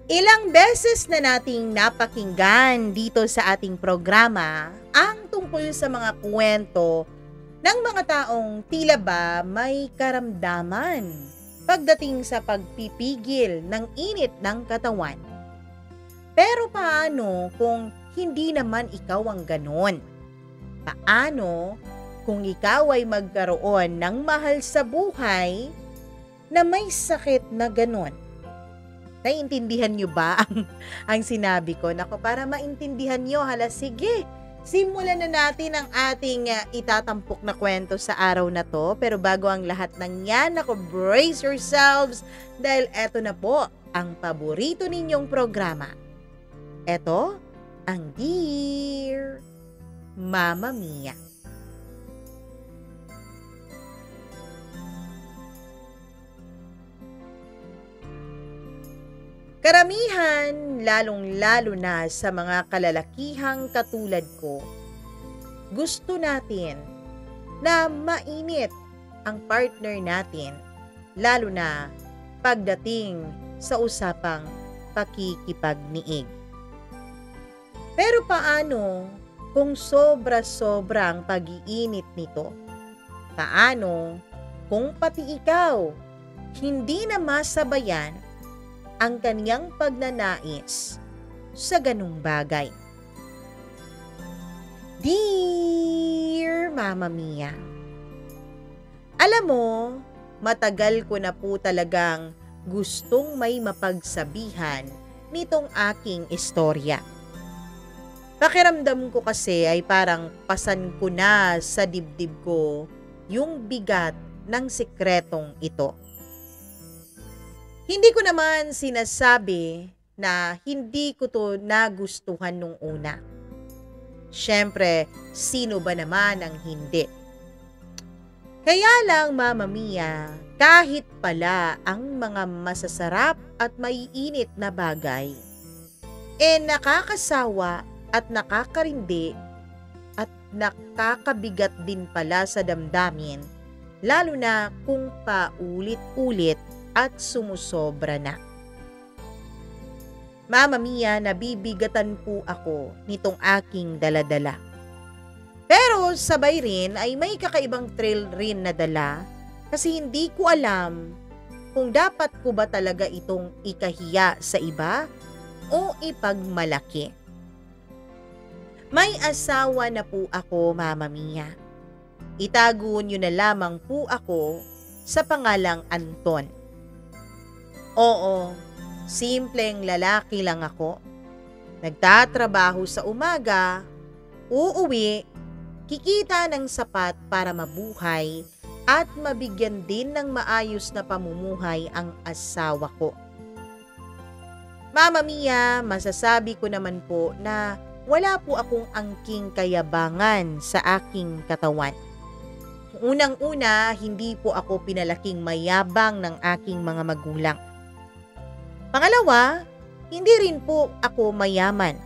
Ilang beses na nating napakinggan dito sa ating programa ang tungkol sa mga kwento ng mga taong tila ba may karamdaman pagdating sa pagpipigil ng init ng katawan. Pero paano kung hindi naman ikaw ang ganon? Paano kung ikaw ay magkaroon ng mahal sa buhay na may sakit na ganon? Naiintindihan nyo ba ang sinabi ko? Nako, para maintindihan nyo, sige, simulan na natin ang ating itatampok na kwento sa araw na to. Pero bago ang lahat ng yan, brace yourselves dahil eto na po ang paborito ninyong programa. Eto ang Dear Mama Mia. Karamihan, lalong-lalo na sa mga kalalakihang katulad ko, gusto natin na mainit ang partner natin, lalo na pagdating sa usapang pakikipagniig. Pero paano kung sobra-sobra ang pag-iinit nito? Paano kung pati ikaw hindi na masabayan ang kaniyang pagnanais sa ganung bagay? Dear Mama Mia, alam mo, matagal ko na po talagang gustong may mapagsabihan nitong aking istorya. Pakiramdam ko kasi ay parang pasan ko na sa dibdib ko yung bigat ng sikretong ito. Hindi ko naman sinasabi na hindi ko to nagustuhan nung una. Siyempre, sino ba naman ang hindi? Kaya lang, Mama Mia, kahit pala ang mga masasarap at maiinit na bagay, nakakasawa at nakakarindi at nakakabigat din pala sa damdamin, lalo na kung paulit-ulit at sumusobra na. Mama Mia, nabibigatan po ako nitong aking daladala. Pero sabay rin ay may kakaibang thrill rin na dala kasi hindi ko alam kung dapat ko ba talaga itong ikahiya sa iba o ipagmalaki. May asawa na po ako, Mama Mia. Itago niyo na lamang po ako sa pangalang Anton. Oo, simpleng lalaki lang ako. Nagtatrabaho sa umaga, uuwi, kikita ng sapat para mabuhay at mabigyan din ng maayos na pamumuhay ang asawa ko. Mama Mia, masasabi ko naman po na wala po akong angking kayabangan sa aking katawan. Unang-una, hindi po ako pinalaking mayabang ng aking mga magulang. Pangalawa, hindi rin po ako mayaman.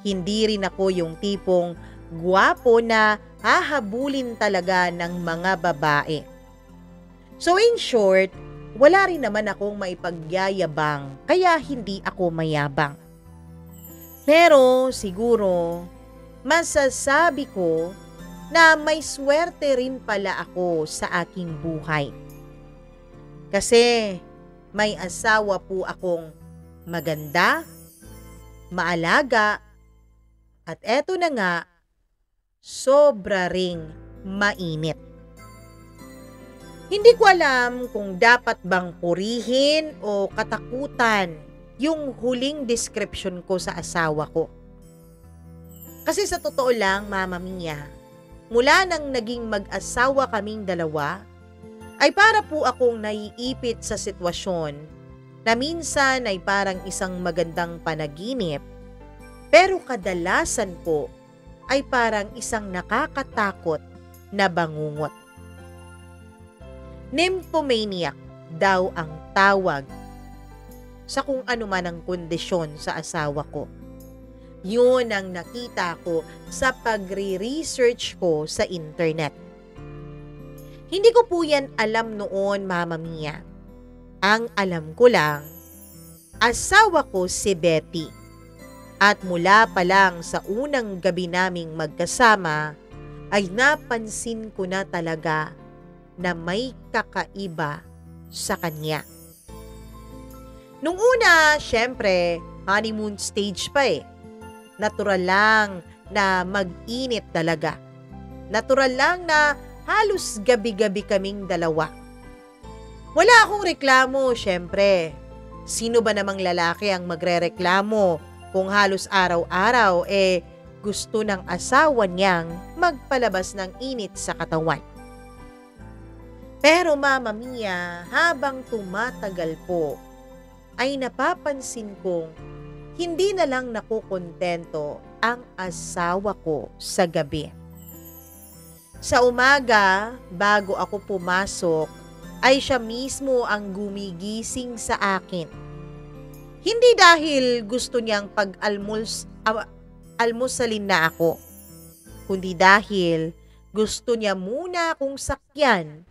Hindi rin ako yung tipong gwapo na hahabulin talaga ng mga babae. So in short, wala rin naman akong maipagyayabang kaya hindi ako mayabang. Pero siguro, masasabi ko na may swerte rin pala ako sa aking buhay. Kasi may asawa po akong maganda, maalaga, at eto na nga, sobra ring mainit. Hindi ko alam kung dapat bang purihin o katakutan yung huling description ko sa asawa ko. Kasi sa totoo lang, Mama Mia, mula nang naging mag-asawa kaming dalawa, ay para po akong naiipit sa sitwasyon na minsan ay parang isang magandang panaginip, pero kadalasan po ay parang isang nakakatakot na bangungot. Nymphomaniac daw ang tawag sa kung ano man ang kondisyon sa asawa ko. Yun ang nakita ko sa pagre-research ko sa internet. Hindi ko po yan alam noon, Mama Mia. Ang alam ko lang, Asawa ko si Betty. At mula pa lang sa unang gabi naming magkasama, ay napansin ko na talaga na may kakaiba sa kanya. Nung una, syempre, honeymoon stage pa eh. Natural lang na mag-init talaga. Natural lang na halos gabi-gabi kaming dalawa. Wala akong reklamo, syempre. Sino ba namang lalaki ang magrereklamo kung halos araw-araw gusto ng asawa niyang magpalabas ng init sa katawan? Pero Mama Mia, habang tumatagal po, ay napapansin kong hindi na lang nakukontento ang asawa ko sa gabi. Sa umaga, bago ako pumasok, ay siya mismo ang gumigising sa akin. Hindi dahil gusto niyang almusalin na ako, kundi dahil gusto niya muna akong sakyan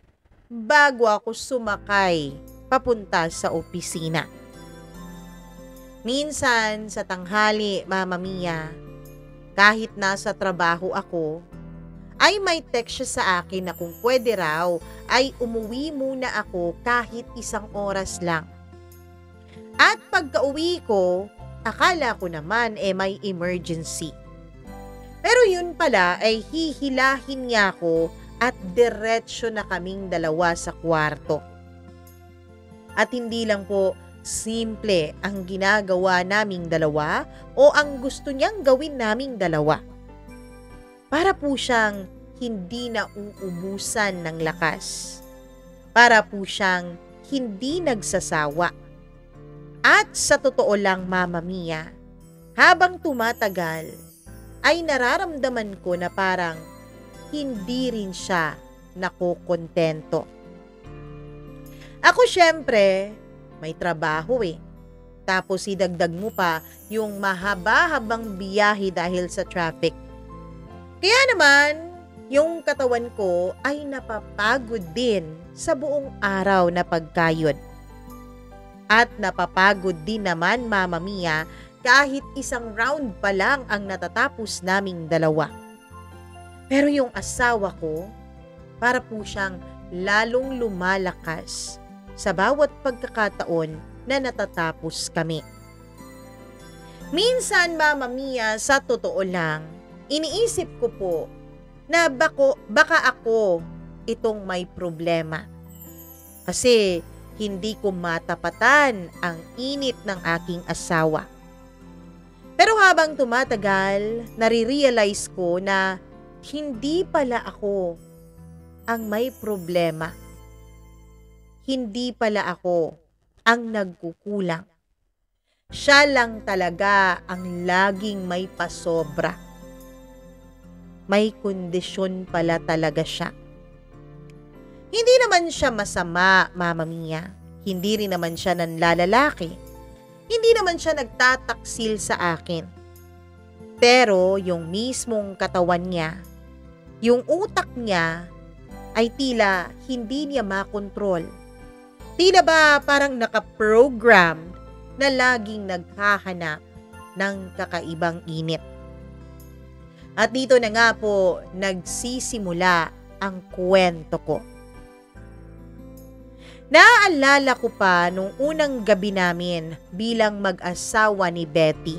bago ako sumakay papunta sa opisina. Minsan sa tanghali, Mama Mia, kahit nasa trabaho ako, ay may text siya sa akin na kung pwede raw ay umuwi muna ako kahit 1 oras lang. At pagka-uwi ko, akala ko naman may emergency. Pero yun pala ay hihilahin niya ako at diretsyo na kaming dalawa sa kwarto. At hindi lang po simple ang ginagawa naming dalawa o ang gusto niyang gawin naming dalawa. Para po siyang hindi na uubusan ng lakas. Para po siyang hindi nagsasawa. At sa totoo lang, Mama Mia, habang tumatagal, ay nararamdaman ko na parang hindi rin siya nakokontento. Ako syempre, may trabaho Tapos idagdag mo pa yung mahaba-habang biyahe dahil sa traffic. Kaya naman, yung katawan ko ay napapagod din sa buong araw na pagkayod. At napapagod din naman, Mama Mia, kahit 1 round pa lang ang natatapos naming dalawa. Pero yung asawa ko, para po siyang lalong lumalakas sa bawat pagkakataon na natatapos kami. Minsan, Mama Mia, sa totoo lang, iniisip ko po na baka ako itong may problema. Kasi hindi ko matapatan ang init ng aking asawa. Pero habang tumatagal, nare-realize ko na hindi pala ako ang may problema. Hindi pala ako ang nagkukulang. Siya lang talaga ang laging may pasobra. May kondisyon pala talaga siya. Hindi naman siya masama, Mama Mia. Hindi rin naman siya nanlalalaki. Hindi naman siya nagtataksil sa akin. Pero yung mismong katawan niya, yung utak niya, ay tila hindi niya makontrol. Tila ba parang nakaprogram na laging naghahanap ng kakaibang init. At dito na nga po nagsisimula ang kwento ko. Naaalala ko pa nung unang gabi namin bilang mag-asawa ni Betty.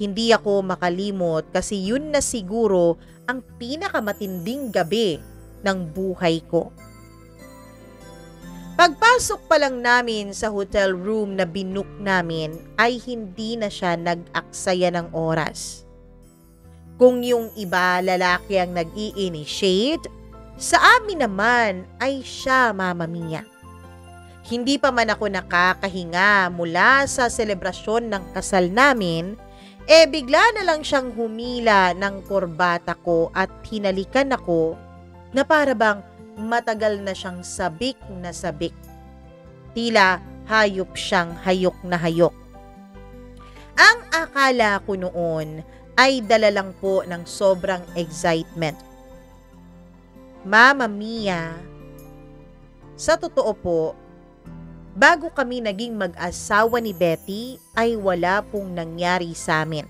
Hindi ako makalimot kasi yun na siguro ang pinakamatinding gabi ng buhay ko. Pagpasok pa lang namin sa hotel room na binook namin ay hindi na siya nag-aksaya ng oras. Kung yung iba lalaki ang nag-i-initiate, sa amin naman ay siya, Mama Mia. Hindi pa man ako nakakahinga mula sa selebrasyon ng kasal namin, bigla na lang siyang humila ng korbata ko at hinalikan ako na para bang matagal na siyang sabik na sabik. Tila hayop siyang hayok na hayok. Ang akala ko noon ay dala lang po ng sobrang excitement. Mama Mia, sa totoo po, bago kami naging mag-asawa ni Betty ay wala pong nangyari sa amin.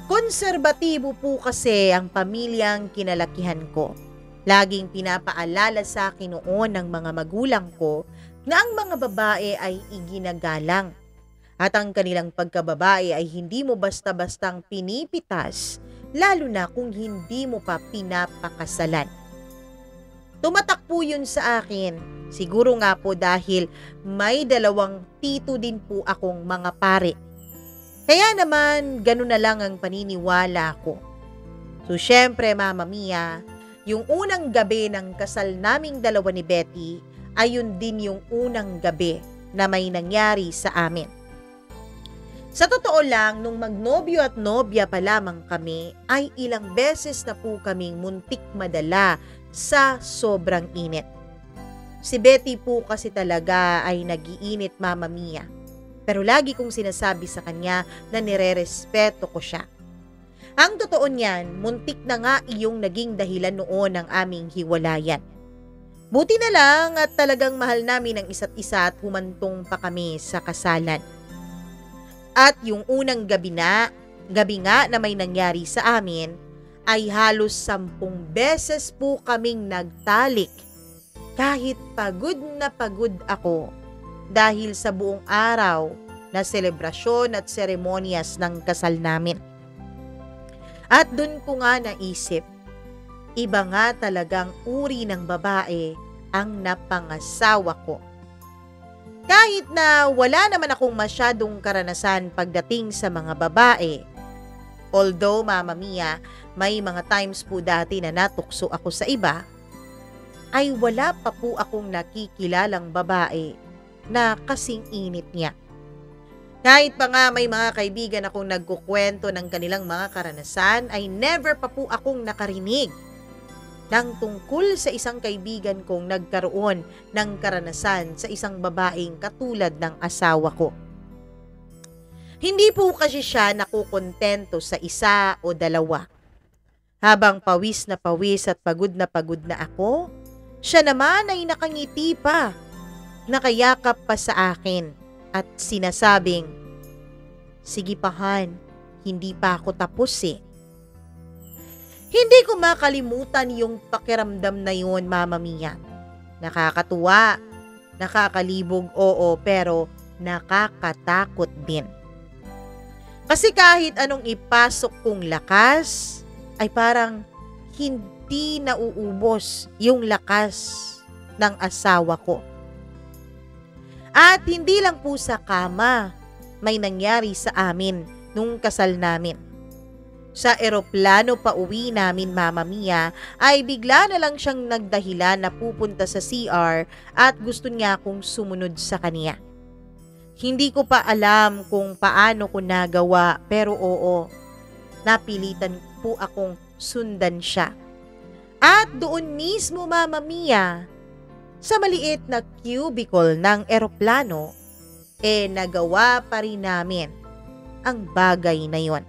Konserbatibo po kasi ang pamilyang kinalakihan ko. Laging pinapaalala sa akin noon ng mga magulang ko na ang mga babae ay iginagalang. At ang kanilang pagkababae ay hindi mo basta-bastang pinipitas, lalo na kung hindi mo pa pinapakasalan. Tumatak po yun sa akin, siguro nga po dahil may 2 tito din po akong mga pare. Kaya naman, ganun na lang ang paniniwala ko. So syempre Mama Mia, yung unang gabi ng kasal naming 2 ni Betty, ayun din yung unang gabi na may nangyari sa amin. Sa totoo lang, nung magnobyo at nobya pa lamang kami, ay ilang beses na po kaming muntik madala sa sobrang init. Si Betty po kasi talaga ay nag-iinit Mama Mia. Pero lagi kong sinasabi sa kanya na nirerespeto ko siya. Ang totoo niyan, muntik na nga iyong naging dahilan noon ng aming hiwalayan. Buti na lang at talagang mahal namin ang isa't isa at humantong pa kami sa kasalan. At yung unang gabi nga na may nangyari sa amin, ay halos 10 beses po kaming nagtalik. Kahit pagod na pagod ako dahil sa buong araw na selebrasyon at seremonyas ng kasal namin. At dun ko nga naisip, iba nga talagang uri ng babae ang napangasawa ko. Kahit na wala naman akong masyadong karanasan pagdating sa mga babae. Although Mama Mia, may mga times po dati na natukso ako sa iba, ay wala pa po akong nakikilalang babae na kasing init niya. Kahit pa nga may mga kaibigan akong nagkukwento ng kanilang mga karanasan, ay never pa po akong nakarinig nang tungkol sa isang kaibigan kong nagkaroon ng karanasan sa isang babaeng katulad ng asawa ko. Hindi po kasi siya nakukontento sa 1 o 2. Habang pawis na pawis at pagod na ako, siya naman ay nakangiti pa, nakayakap pa sa akin at sinasabing, "Sige pa Han, hindi pa ako tapos eh." Hindi ko makalimutan yung pakiramdam na yun, Mama Mia. Nakakatuwa, nakakalibog, oo, pero nakakatakot din. Kasi kahit anong ipasok kong lakas, ay parang hindi nauubos yung lakas ng asawa ko. At hindi lang po sa kama, may nangyari sa amin nung kasal namin. Sa eroplano pa uwi namin, Mama Mia, ay bigla na lang siyang nagdahilan na pupunta sa CR at gusto niya akong sumunod sa kanya. Hindi ko pa alam kung paano ko nagawa, pero oo, napilitan po akong sundan siya. At doon mismo, Mama Mia, sa maliit na cubicle ng eroplano, nagawa pa rin namin ang bagay na yon.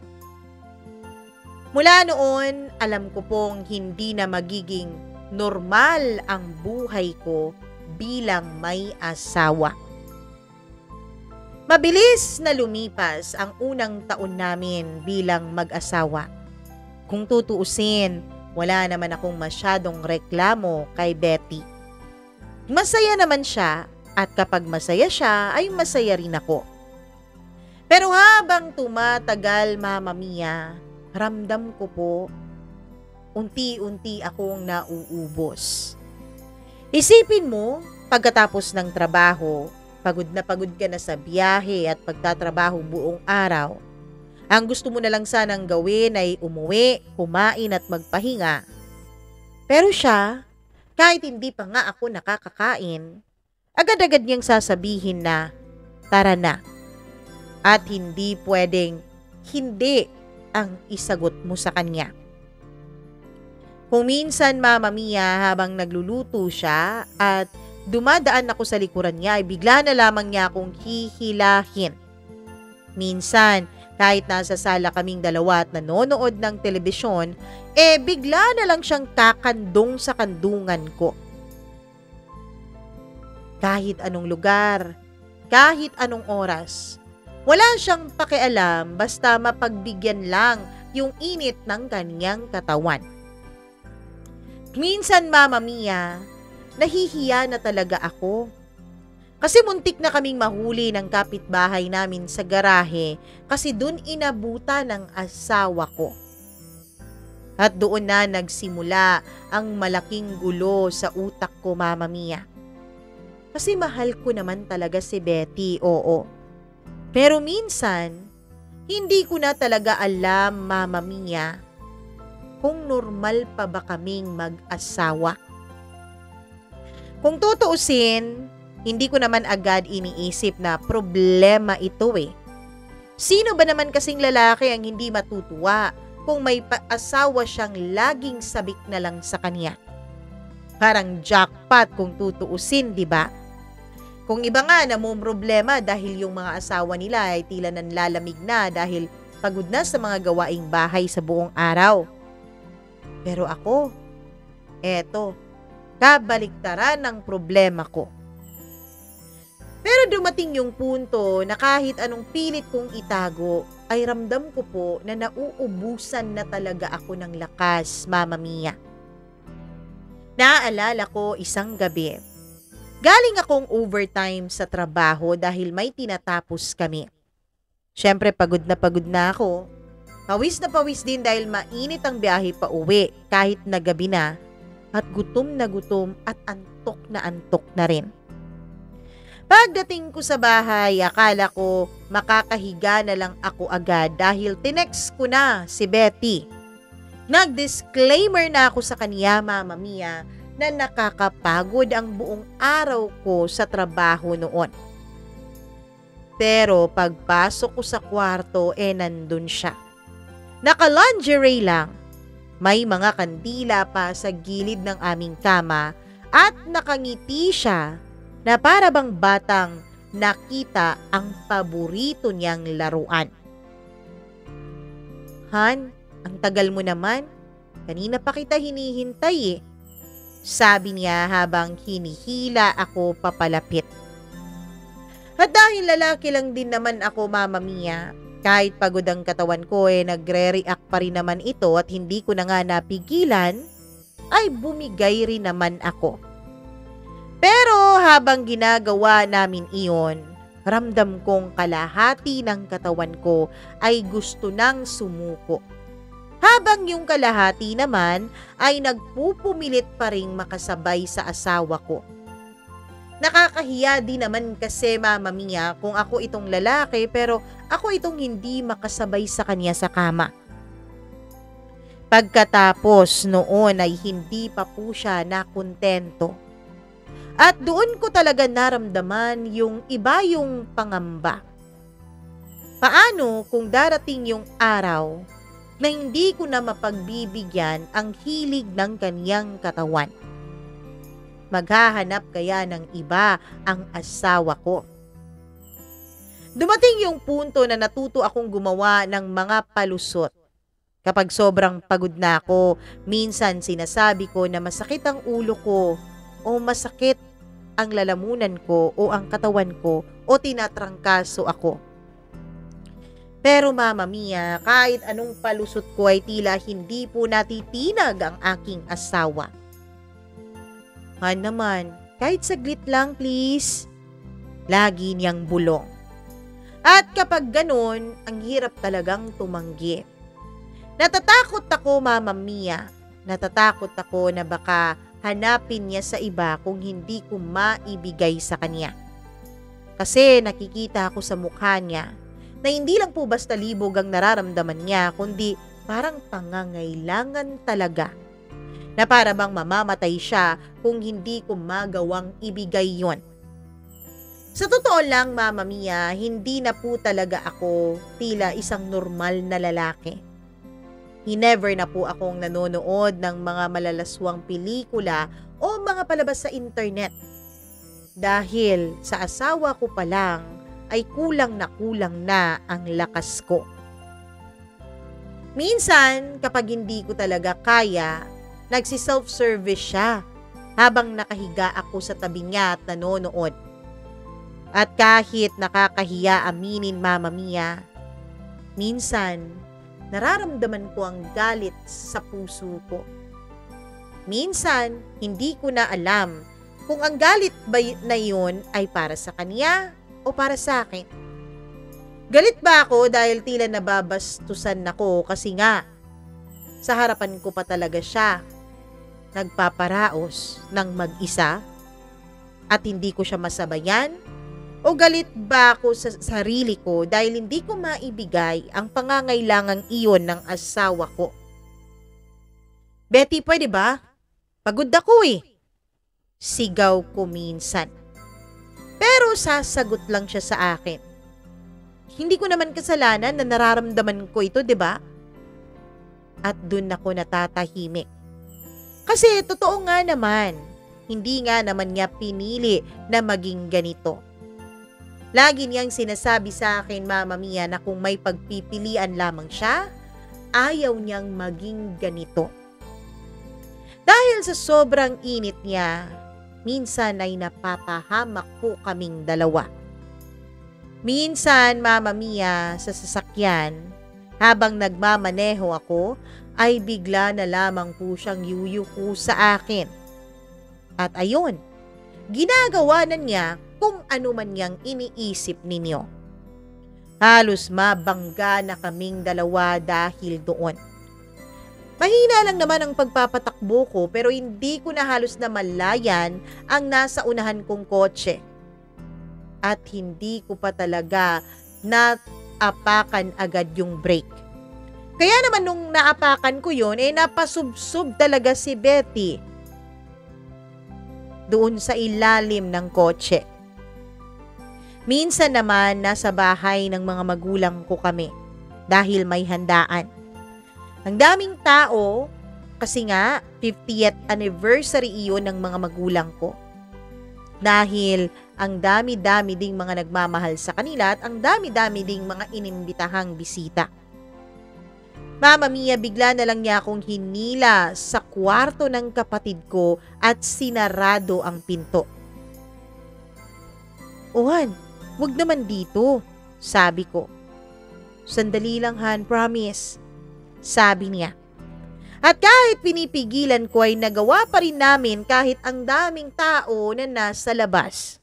Mula noon, alam ko pong hindi na magiging normal ang buhay ko bilang may asawa. Mabilis na lumipas ang unang taon namin bilang mag-asawa. Kung tutuusin, wala naman akong masyadong reklamo kay Betty. Masaya naman siya at kapag masaya siya ay masaya rin ako. Pero habang tumatagal, Mama Mia, ramdam ko po, unti-unti akong nauubos. Isipin mo, pagkatapos ng trabaho, pagod ka na sa biyahe at pagtatrabaho buong araw. Ang gusto mo na lang sanang gawin ay umuwi, kumain at magpahinga. Pero siya, kahit hindi pa nga ako nakakakain, agad-agad niyang sasabihin na, "Tara na." At hindi pwedeng hindi ang isagot mo sa kanya. Kung minsan, Mama Mia, habang nagluluto siya at dumadaan ako sa likuran niya, ay bigla na lamang niya akong hihilahin. Minsan, kahit nasa sala kaming dalawa at nanonood ng telebisyon, bigla na lang siyang kakandong sa kandungan ko. Kahit anong lugar, kahit anong oras. Wala siyang pakialam basta mapagbigyan lang yung init ng kanyang katawan. Minsan, Mama Mia, nahihiya na talaga ako. Kasi muntik na kaming mahuli ng kapitbahay namin sa garahe kasi dun inabuta ng asawa ko. At doon na nagsimula ang malaking gulo sa utak ko, Mama Mia. Kasi mahal ko naman talaga si Betty, oo. Pero minsan, hindi ko na talaga alam, Mama Mia, kung normal pa ba kaming mag-asawa. Kung tutuusin, hindi ko naman agad iniisip na problema ito eh. Sino ba naman kasing lalaki ang hindi matutuwa kung may asawa siyang laging sabik na lang sa kanya? Parang jackpot kung tutuusin, di ba? Kung iba nga namumroblema dahil yung mga asawa nila ay tila nanlalamig na dahil pagod na sa mga gawaing bahay sa buong araw. Pero ako, eto, kabaliktaran ng problema ko. Pero dumating yung punto na kahit anong pilit kong itago, ay ramdam ko po na nauubusan na talaga ako ng lakas, Mama Mia. Naaalala ko isang gabi. Galing akong overtime sa trabaho dahil may tinatapos kami. Siyempre pagod na ako. Pawis na pawis din dahil mainit ang biyahe pa uwi kahit na gabi na. At gutom at antok na rin. Pagdating ko sa bahay, akala ko makakahiga na lang ako agad dahil tinext ko na si Betty. Nag-disclaimer na ako sa kanya, Mama Mia, na nakakapagod ang buong araw ko sa trabaho noon. Pero pagpasok ko sa kwarto, nandun siya. Naka-lingerie lang. May mga kandila pa sa gilid ng aming kama at nakangiti siya na para bang batang nakita ang paborito niyang laruan. Han, ang tagal mo naman. Kanina pa kita hinihintay eh. Sabi niya habang hinihila ako papalapit. At dahil lalaki lang din naman ako, Mama Mia, kahit pagod ang katawan ko nagre-react pa rin naman ito at hindi ko na nga napigilan, ay bumigay rin naman ako. Pero habang ginagawa namin iyon, ramdam kong kalahati ng katawan ko ay gusto nang sumuko. Habang yung kalahati naman ay nagpupumilit pa ring makasabay sa asawa ko. Nakakahiya din naman kasi, Mama Mia, kung ako itong lalaki pero ako itong hindi makasabay sa kanya sa kama. Pagkatapos noon ay hindi pa po siya nakontento. At doon ko talaga naramdaman yung iba yung pangamba. Paano kung darating yung araw na hindi ko na mapagbibigyan ang hilig ng kaniyang katawan? Maghahanap kaya ng iba ang asawa ko? Dumating yung punto na natuto akong gumawa ng mga palusot. Kapag sobrang pagod na ako, minsan sinasabi ko na masakit ang ulo ko o masakit ang lalamunan ko o ang katawan ko o tinatrangkaso ako. Pero Mama Mia, kahit anong palusot ko ay tila hindi po natitinag ang aking asawa. Han naman, kahit saglit lang please. Lagi niyang bulong. At kapag ganun, ang hirap talagang tumanggi. Natatakot ako, Mama Mia. Natatakot ako na baka hanapin niya sa iba kung hindi ko maibigay sa kanya. Kasi nakikita ako sa mukha niya na hindi lang po basta libog ang nararamdaman niya, kundi parang pangangailangan talaga. Na para bang mamamatay siya kung hindi ko magawang ibigay yon. Sa totoo lang, Mama Mia, hindi na po talaga ako tila isang normal na lalaki. Never na po akong nanonood ng mga malalaswang pelikula o mga palabas sa internet. Dahil sa asawa ko pa lang ay kulang na ang lakas ko. Minsan, kapag hindi ko talaga kaya, nagsi-self-service siya. habang nakahiga ako sa tabi niya at nanonood. At kahit nakakahiya aminin, Mama Mia, minsan nararamdaman ko ang galit sa puso ko. Minsan, hindi ko na alam kung ang galit ba na yun ay para sa kanya o para sa akin. Galit ba ako dahil tila nababastusan ako kasi nga sa harapan ko pa talaga siya nagpaparaos ng mag-isa at hindi ko siya masabayan? O galit ba ako sa sarili ko dahil hindi ko maibigay ang pangangailangang iyon ng asawa ko? Betty, pwede ba? Pagod ako eh. Sigaw ko minsan. Pero sasagot lang siya sa akin. Hindi ko naman kasalanan na nararamdaman ko ito, di ba? At dun ako natatahimik. Kasi totoo nga naman, hindi nga naman niya pinili na maging ganito. Lagi niyang sinasabi sa akin, Mama Mia, na kung may pagpipilian lamang siya, ayaw niyang maging ganito. Dahil sa sobrang init niya, minsan ay napapahamak po kaming dalawa. Minsan, Mama Mia, sa sasakyan, habang nagmamaneho ako, ay bigla na lamang po siyang yuyuko sa akin. At ayun, ginagawa na niya kung ano man niyang iniisip ninyo. Halos mabangga na kaming dalawa dahil doon. Mahina lang naman ang pagpapatakbo ko pero hindi ko na halos na malayan ang nasa unahan kong kotse. At hindi ko pa talaga naapakan agad yung brake. Kaya naman nung naapakan ko yun, napasubsob talaga si Betty doon sa ilalim ng kotse. Minsan naman nasa bahay ng mga magulang ko kami dahil may handaan. Ang daming tao kasi nga 50th anniversary iyon ng mga magulang ko. Dahil ang dami-dami ding mga nagmamahal sa kanila at ang dami-dami ding mga inimbitahang bisita. Mama Mia, bigla na lang niya akong hinila sa kwarto ng kapatid ko at sinarado ang pinto. Juan, wag naman dito, sabi ko. Sandali lang Han, promise, sabi niya. At kahit pinipigilan ko ay nagawa pa rin namin kahit ang daming tao na nasa labas.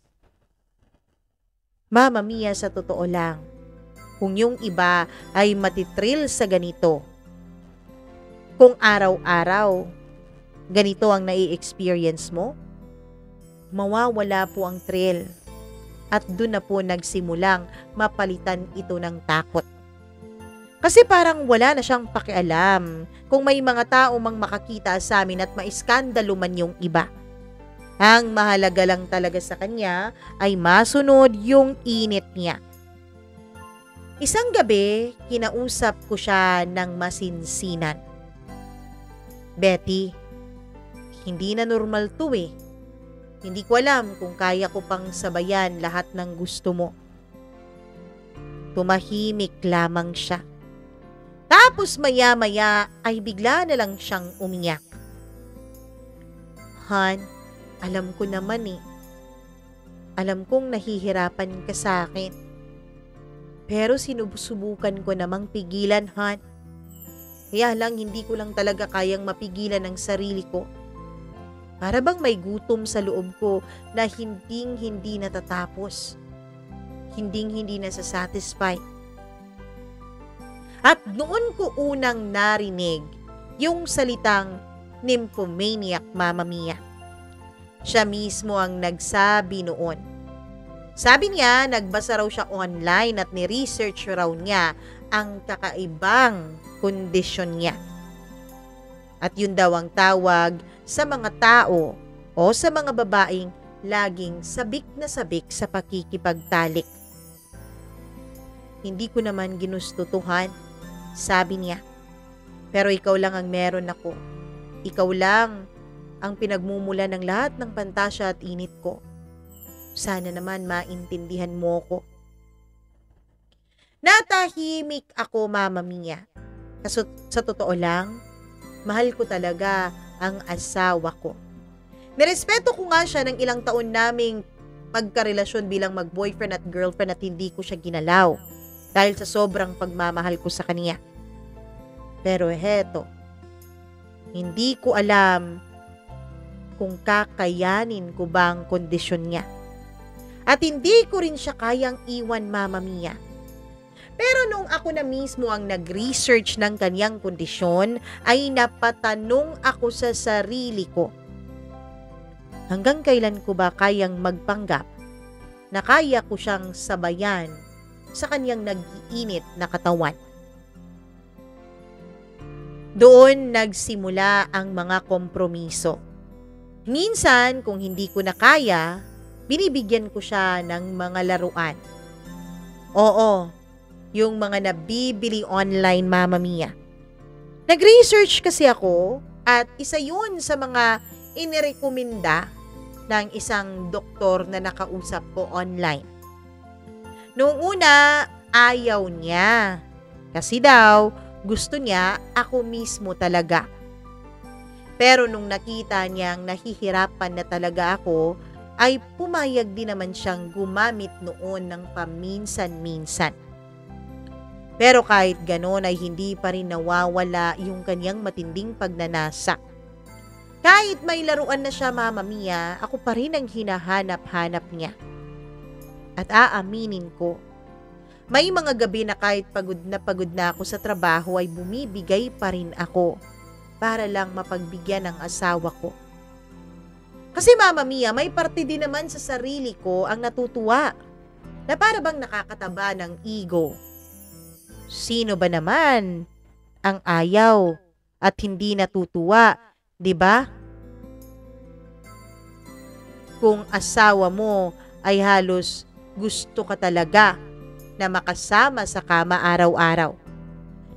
Mama Mia, sa totoo lang, kung yung iba ay matitrill sa ganito, kung araw-araw ganito ang nai-experience mo, mawawala po ang thrill. At doon na po nagsimulang mapalitan ito ng takot. Kasi parang wala na siyang pakialam kung may mga tao mang makakita sa amin at maiskandalo man yung iba. Ang mahalaga lang talaga sa kanya ay masunod yung init niya. Isang gabi, kinausap ko siya ng masinsinan. Betty, hindi na normal to eh. Hindi ko alam kung kaya ko pang sabayan lahat ng gusto mo. Tumahimik lamang siya. Tapos maya-maya ay bigla na lang siyang umiyak. Han, alam ko naman eh. Alam kong nahihirapan ka sa akin. Pero sinusubukan ko namang pigilan, Han. Kaya lang hindi ko lang talaga kayang mapigilan ang sarili ko. Para bang may gutom sa loob ko na hinding-hindi natatapos. Hinding-hindi nasasatisfy. At noon ko unang narinig yung salitang nymphomaniac, Mama Mia. Siya mismo ang nagsabi noon. Sabi niya, nagbasa raw siya online at ni-research raw niya ang kakaibang kondisyon niya. At yun daw ang tawag sa mga tao o sa mga babaeng laging sabik na sabik sa pakikipagtalik. Hindi ko naman ginustutuhan, sabi niya. Pero ikaw lang ang meron ako. Ikaw lang ang pinagmumula ng lahat ng pantasya at init ko. Sana naman maintindihan mo ko. Natahimik ako, Mama Mia. Sa totoo lang, mahal ko talaga ang asawa ko. Nirespeto ko nga siya ng ilang taon naming magkarelasyon bilang mag-boyfriend at girlfriend at hindi ko siya ginalaw dahil sa sobrang pagmamahal ko sa kanya. Pero heto, hindi ko alam kung kakayanin ko ba ang kondisyon niya. At hindi ko rin siya kayang iwan, Mama Mia. Pero nung ako na mismo ang nag-research ng kanyang kondisyon, ay napatanong ako sa sarili ko. Hanggang kailan ko ba kayang magpanggap na kaya ko siyang sabayan sa kanyang nag-iinit na katawan? Doon nagsimula ang mga kompromiso. Minsan, kung hindi ko na kaya, binibigyan ko siya ng mga laruan. Oo, yung mga nabibili online, Mama Mia. Nag-research kasi ako at isa yun sa mga inirekomenda ng isang doktor na nakausap ko online. Noong una, ayaw niya. Kasi daw, gusto niya ako mismo talaga. Pero nung nakita niyang nahihirapan na talaga ako, ay pumayag din naman siyang gumamit noon ng paminsan-minsan. Pero kahit gano'n ay hindi pa rin nawawala yung kanyang matinding pagnanasa. Kahit may laruan na siya, Mama Mia, ako pa rin ang hinahanap-hanap niya. At aaminin ko, may mga gabi na kahit pagod na ako sa trabaho ay bumibigay pa rin ako para lang mapagbigyan ng asawa ko. Kasi Mama Mia, may parte din naman sa sarili ko ang natutuwa na para bang nakakataba ng ego. Sino ba naman ang ayaw at hindi natutuwa, di ba? Kung asawa mo ay halos gusto ka talaga na makasama sa kama araw-araw,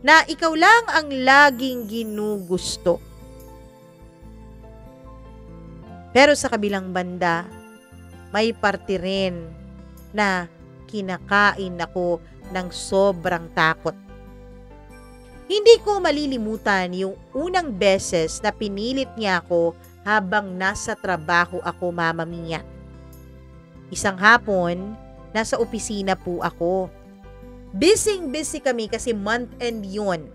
na ikaw lang ang laging ginugusto. Pero sa kabilang banda, may parte rin na kinakain ako ng sobrang takot. Hindi ko malilimutan yung unang beses na pinilit niya ako habang nasa trabaho ako, Mama Mia. Isang hapon, nasa opisina po ako. Busy kami kasi month-end yun.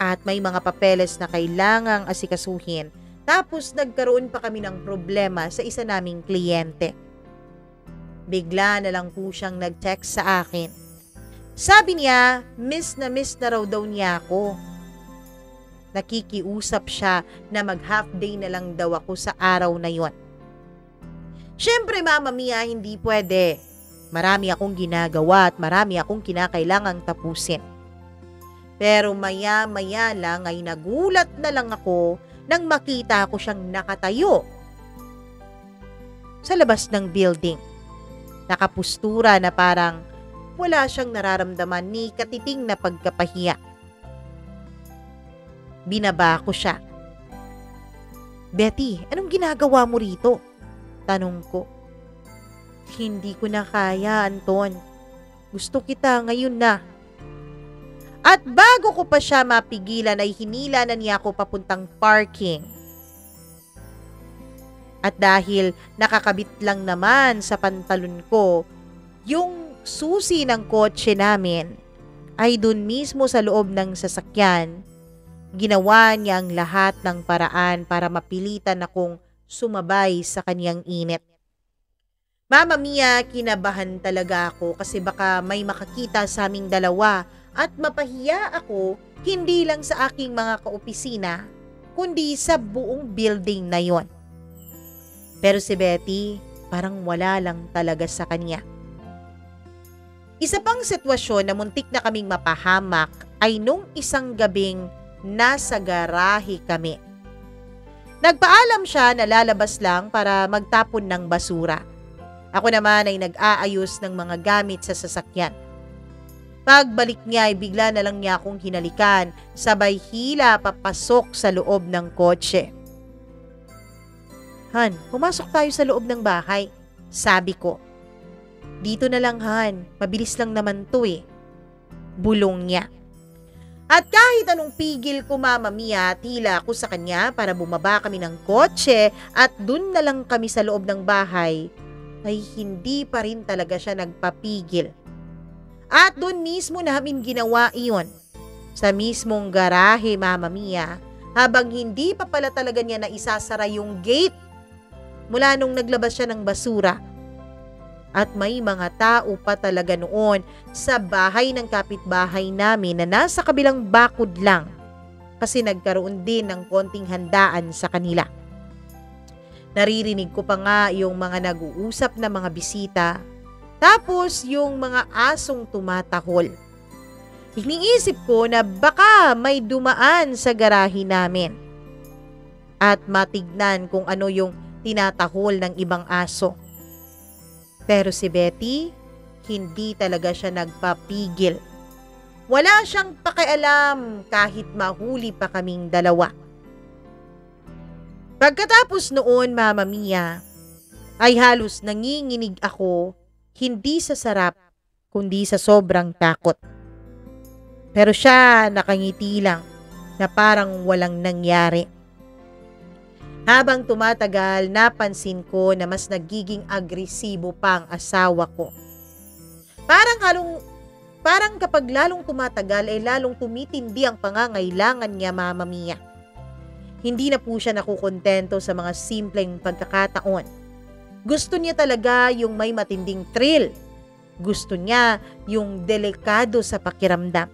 At may mga papeles na kailangang asikasuhin. Tapos nagkaroon pa kami ng problema sa isa naming kliyente. Bigla na lang po siyang nag-text sa akin. Sabi niya, miss na raw daw niya ako. Nakikiusap siya na mag-half day na lang daw ako sa araw na yon. Siyempre, Mama Mia, hindi pwede. Marami akong ginagawa at marami akong kinakailangang tapusin. Pero maya-maya lang ay nagulat na lang ako nang makita ko siyang nakatayo sa labas ng building. Nakapustura na parang wala siyang nararamdaman ni katiting na pagkapahiya. Binaba ko siya. Betty, anong ginagawa mo rito? Tanong ko. Hindi ko na kaya, Anton. Gusto kita ngayon na. At bago ko pa siya mapigilan ay hinila na niya ako papuntang parking. At dahil nakakabit lang naman sa pantalon ko, yung susi ng kotse namin ay dun mismo sa loob ng sasakyan, ginawa niya ang lahat ng paraan para mapilitan akong sumabay sa kanyang init. Mama Mia, kinabahan talaga ako kasi baka may makakita sa aming dalawa at mapahiya ako hindi lang sa aking mga kaopisina, kundi sa buong building na yon. Pero si Betty, parang wala lang talaga sa kanya. Isa pang sitwasyon na muntik na kaming mapahamak ay nung isang gabing nasa garahe kami. Nagpaalam siya na lalabas lang para magtapon ng basura. Ako naman ay nag-aayos ng mga gamit sa sasakyan. Pagbalik niya ay bigla na lang niya akong hinalikan, sabay hila papasok sa loob ng kotse. Han, pumasok tayo sa loob ng bahay, sabi ko. Dito na lang Han, mabilis lang naman to eh. Bulong niya. At kahit anong pigil ko, Mama Mia, tila ako sa kanya para bumaba kami ng kotse at dun na lang kami sa loob ng bahay, ay hindi pa rin talaga siya nagpapigil. At dun mismo namin ginawa iyon, sa mismong garahe, Mama Mia, habang hindi pa pala talaga niya na isasara yung gate mula nung naglabas siya ng basura. At may mga tao pa talaga noon sa bahay ng kapitbahay namin na nasa kabilang bakod lang kasi nagkaroon din ng konting handaan sa kanila. Naririnig ko pa nga yung mga nag-uusap na mga bisita, tapos yung mga asong tumatahol. Iniisip ko na baka may dumaan sa garahe namin at matignan kung ano yung tinatahol ng ibang aso. Pero si Betty, hindi talaga siya nagpapigil. Wala siyang pakialam kahit mahuli pa kaming dalawa. Pagkatapos noon, Mama Mia, ay halos nanginginig ako, hindi sa sarap, kundi sa sobrang takot. Pero siya nakangiti lang na parang walang nangyari. Habang tumatagal, napansin ko na mas nagiging agresibo pa ang asawa ko. Parang kapag lalong tumatagal ay lalong tumitindi ang pangangailangan niya, Mama Mia. Hindi na po siya nakukontento sa mga simpleng pagkakataon. Gusto niya talaga yung may matinding thrill. Gusto niya yung delikado sa pakiramdam.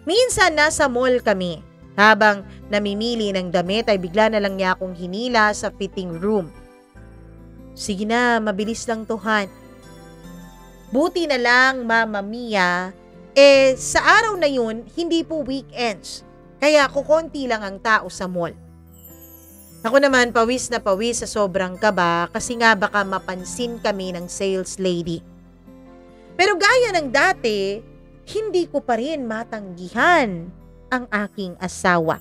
Minsan nasa mall kami. Habang namimili ng damit ay bigla na lang niya akong hinila sa fitting room. Sige na, mabilis lang to, Han. Buti na lang, Mama Mia, sa araw na yun, hindi po weekends. Kaya kukonti lang ang tao sa mall. Ako naman pawis na pawis sa sobrang kaba kasi nga baka mapansin kami ng sales lady. Pero gaya ng dati, hindi ko pa rin matanggihan ang aking asawa.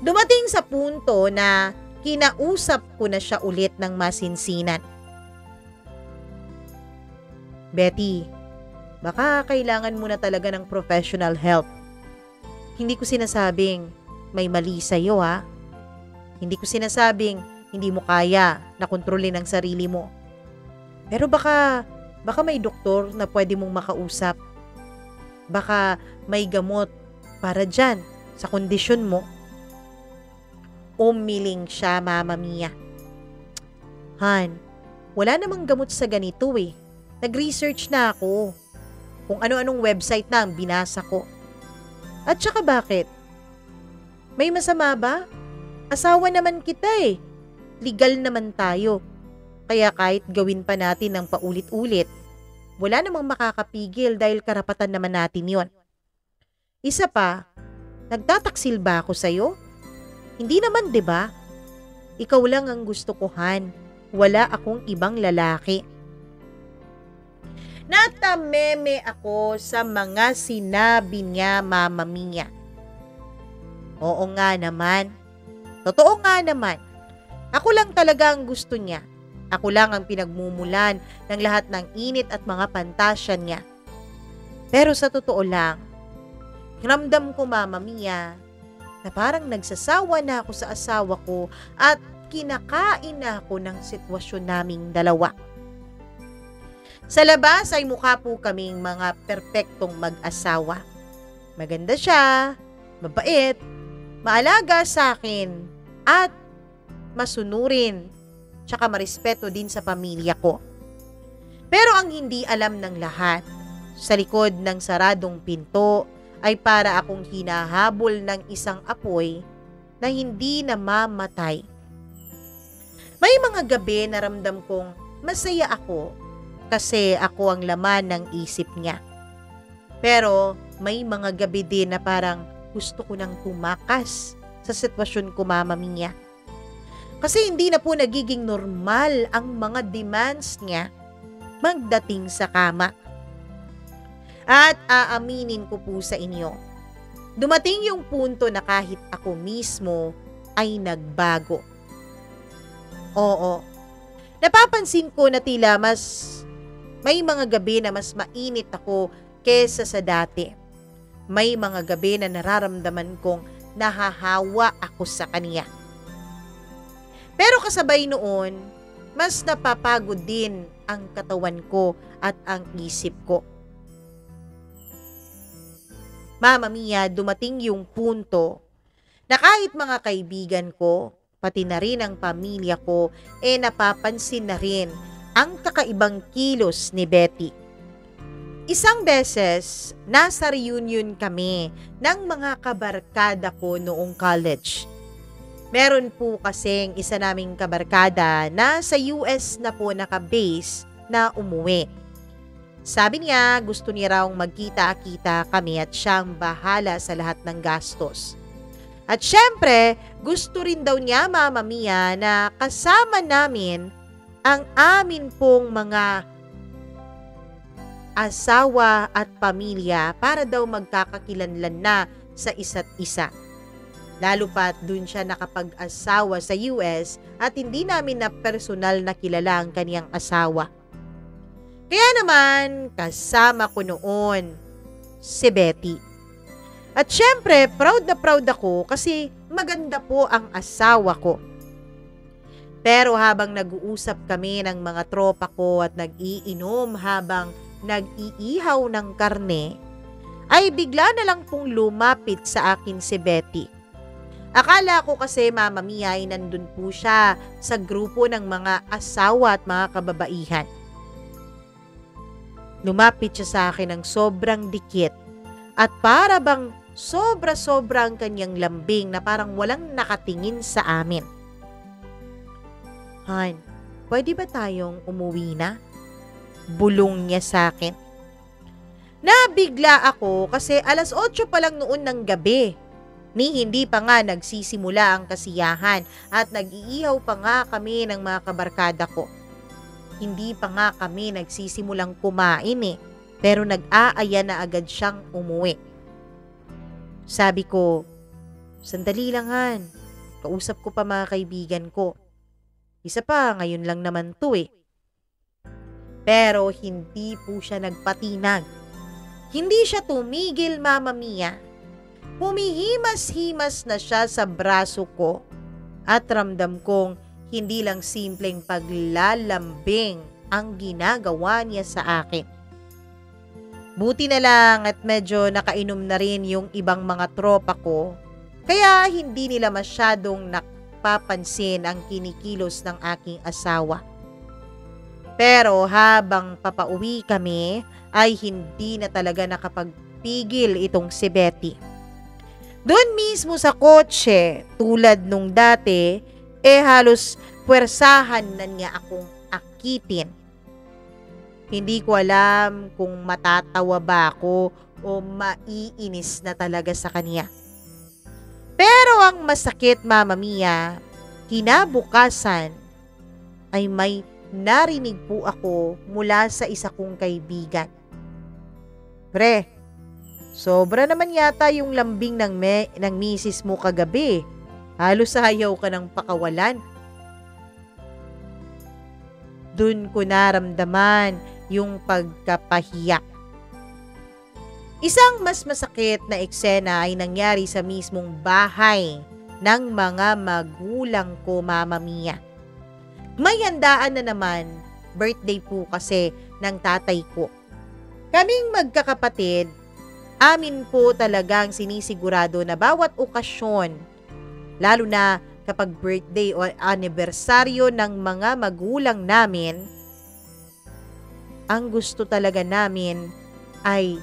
Dumating sa punto na kinausap ko na siya ulit ng masinsinan. Betty, baka kailangan mo na talaga ng professional help. Hindi ko sinasabing may mali sa'yo, ha? Hindi ko sinasabing hindi mo kaya na kontrolin ang sarili mo. Pero baka may doktor na pwede mong makausap. Baka may gamot para dyan sa kondisyon mo. Umiling siya, Mama Mia. Han, wala namang gamot sa ganito eh. Nag-research na ako. Kung ano-anong website na ang binasa ko. At saka bakit? May masama ba? Asawa naman kita eh. Legal naman tayo. Kaya kahit gawin pa natin ng paulit-ulit, wala namang makakapigil dahil karapatan naman natin yon. Isa pa, nagtataksil ba ako sa'yo? Hindi naman, 'di ba? Ikaw lang ang gusto ko, Han. Wala akong ibang lalaki. Natameme ako sa mga sinabi niya, Mama Mia. Oo nga naman. Totoo nga naman. Ako lang talaga ang gusto niya. Ako lang ang pinagmumulan ng lahat ng init at mga pantasya niya. Pero sa totoo lang, ramdam ko, Mama Mia, na parang nagsasawa na ako sa asawa ko at kinakain na ako ng sitwasyon naming dalawa. Sa labas ay mukha po kaming mga perpektong mag-asawa. Maganda siya, mabait, maalaga sa akin, at masunurin, tsaka marespeto din sa pamilya ko. Pero ang hindi alam ng lahat, sa likod ng saradong pinto ay para akong hinahabol ng isang apoy na hindi namamatay. May mga gabi na ramdam kong masaya ako kasi ako ang laman ng isip niya. Pero may mga gabi din na parang gusto ko nang tumakas sa sitwasyon ko, Mama Mia. Kasi hindi na po nagiging normal ang mga demands niya magdating sa kama. At aaminin ko po sa inyo, dumating yung punto na kahit ako mismo ay nagbago. Oo, napapansin ko na tila may mga gabi na mas mainit ako kesa sa dati. May mga gabi na nararamdaman kong nahahawa ako sa kanya. Pero kasabay noon, mas napapagod din ang katawan ko at ang isip ko. Mama Mia, dumating yung punto na kahit mga kaibigan ko, pati na rin ang pamilya ko, napapansin na rin ang kakaibang kilos ni Betty. Isang beses, nasa reunion kami ng mga kabarkada ko noong college. Meron po kasing isa naming kabarkada na sa US na po naka-base na umuwi. Sabi niya, gusto niya raw magkita-kita kami at siyang bahala sa lahat ng gastos. At syempre, gusto rin daw niya, Mama Mia, na kasama namin ang amin pong mga asawa at pamilya para daw magkakakilanlan na sa isa't isa. Lalo pat dun siya nakapag-asawa sa US at hindi namin na personal na kilala ang kaniyang asawa. Kaya naman, kasama ko noon si Betty. At syempre, proud na proud ako kasi maganda po ang asawa ko. Pero habang nag-uusap kami ng mga tropa ko at nag-iinom habang nag-iihaw ng karne, ay bigla na lang pong lumapit sa akin si Betty. Akala ko kasi, Mama Mia, ay nandun po siya sa grupo ng mga asawa at mga kababaihan. Lumapit siya sa akin ng sobrang dikit at para bang sobra-sobrang kanyang lambing na parang walang nakatingin sa amin. Han, pwede ba tayong umuwi na? Bulong niya sa akin. Nabigla ako kasi 8:00 pa lang noon ng gabi. Ni hindi pa nga nagsisimula ang kasiyahan at nag-iihaw pa nga kami ng mga kabarkada ko. Hindi pa nga kami nagsisimulang kumain pero nag-aaya na agad siyang umuwi. Sabi ko, sandali lang Han, kausap ko pa mga kaibigan ko. Isa pa, ngayon lang naman to Pero hindi po siya nagpatinag. Hindi siya tumigil, Mama Mia. Humihimas-himas na siya sa braso ko at ramdam kong hindi lang simpleng paglalambing ang ginagawa niya sa akin. Buti na lang at medyo nakainom na rin yung ibang mga tropa ko, kaya hindi nila masyadong napapansin ang kinikilos ng aking asawa. Pero habang papauwi kami, ay hindi na talaga nakapagpigil itong si Betty. Doon mismo sa kotse, tulad nung dati, halos puwersahan na niya akong akitin. Hindi ko alam kung matatawa ba ako o maiinis na talaga sa kanya. Pero ang masakit, Mama Mia, kinabukasan ay may narinig po ako mula sa isa kong kaibigan. Pre, sobra naman yata yung lambing ng misis mo kagabi. Halos ayaw ka ng pakawalan. Dun ko naramdaman yung pagkapahiya. Isang mas masakit na eksena ay nangyari sa mismong bahay ng mga magulang ko, Mama Mia. May handaan na naman, birthday po kasi ng tatay ko. Kaming magkakapatid, amin po talagang sinisigurado na bawat okasyon, lalo na kapag birthday o anibersaryo ng mga magulang namin, ang gusto talaga namin ay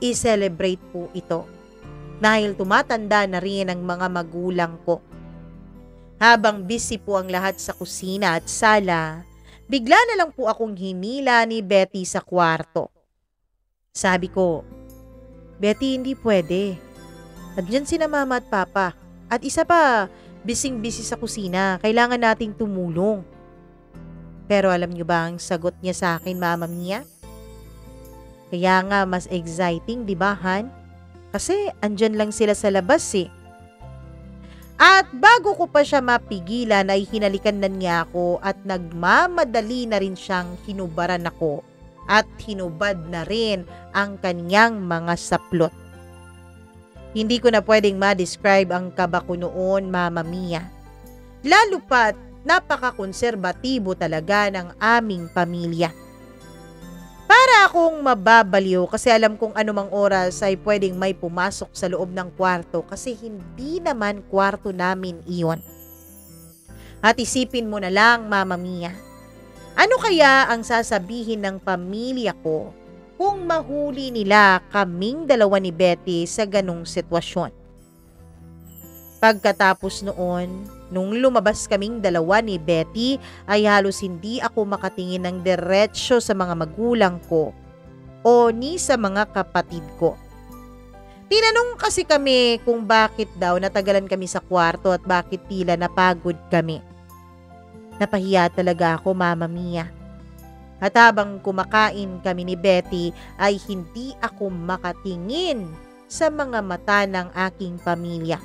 i-celebrate po ito. Dahil tumatanda na rin ang mga magulang ko. Habang busy po ang lahat sa kusina at sala, bigla na lang po akong hinila ni Betty sa kwarto. Sabi ko, Betty, hindi pwede. Nandiyan sina Mama at Papa. At isa pa, bising-busy sa kusina. Kailangan nating tumulong. Pero alam niyo ba ang sagot niya sa akin, Mama Mia? Kaya nga mas exciting, di ba, Han? Kasi andyan lang sila sa labas At bago ko pa siya mapigilan ay hinalikan na niya ako at nagmamadali na rin siyang hinubaran ako at hinubad na rin ang kanyang mga saplot. Hindi ko na pwedeng ma-describe ang kaba ko noon, Mama Mia. Lalo pat napaka-konserbatibo talaga ng aming pamilya. Para akong mababaliw kasi alam kong anumang oras ay pwedeng may pumasok sa loob ng kwarto kasi hindi naman kwarto namin iyon. At isipin mo na lang, Mama Mia, ano kaya ang sasabihin ng pamilya ko kung mahuli nila kaming dalawa ni Betty sa ganong sitwasyon? Pagkatapos noon, nung lumabas kaming dalawa ni Betty, ay halos hindi ako makatingin ng diretsyo sa mga magulang ko o ni sa mga kapatid ko. Tinanong kasi kami kung bakit daw natagalan kami sa kwarto at bakit tila napagod kami. Napahiya talaga ako, Mama Mia. At habang kumakain kami ni Betty ay hindi ako makatingin sa mga mata ng aking pamilya.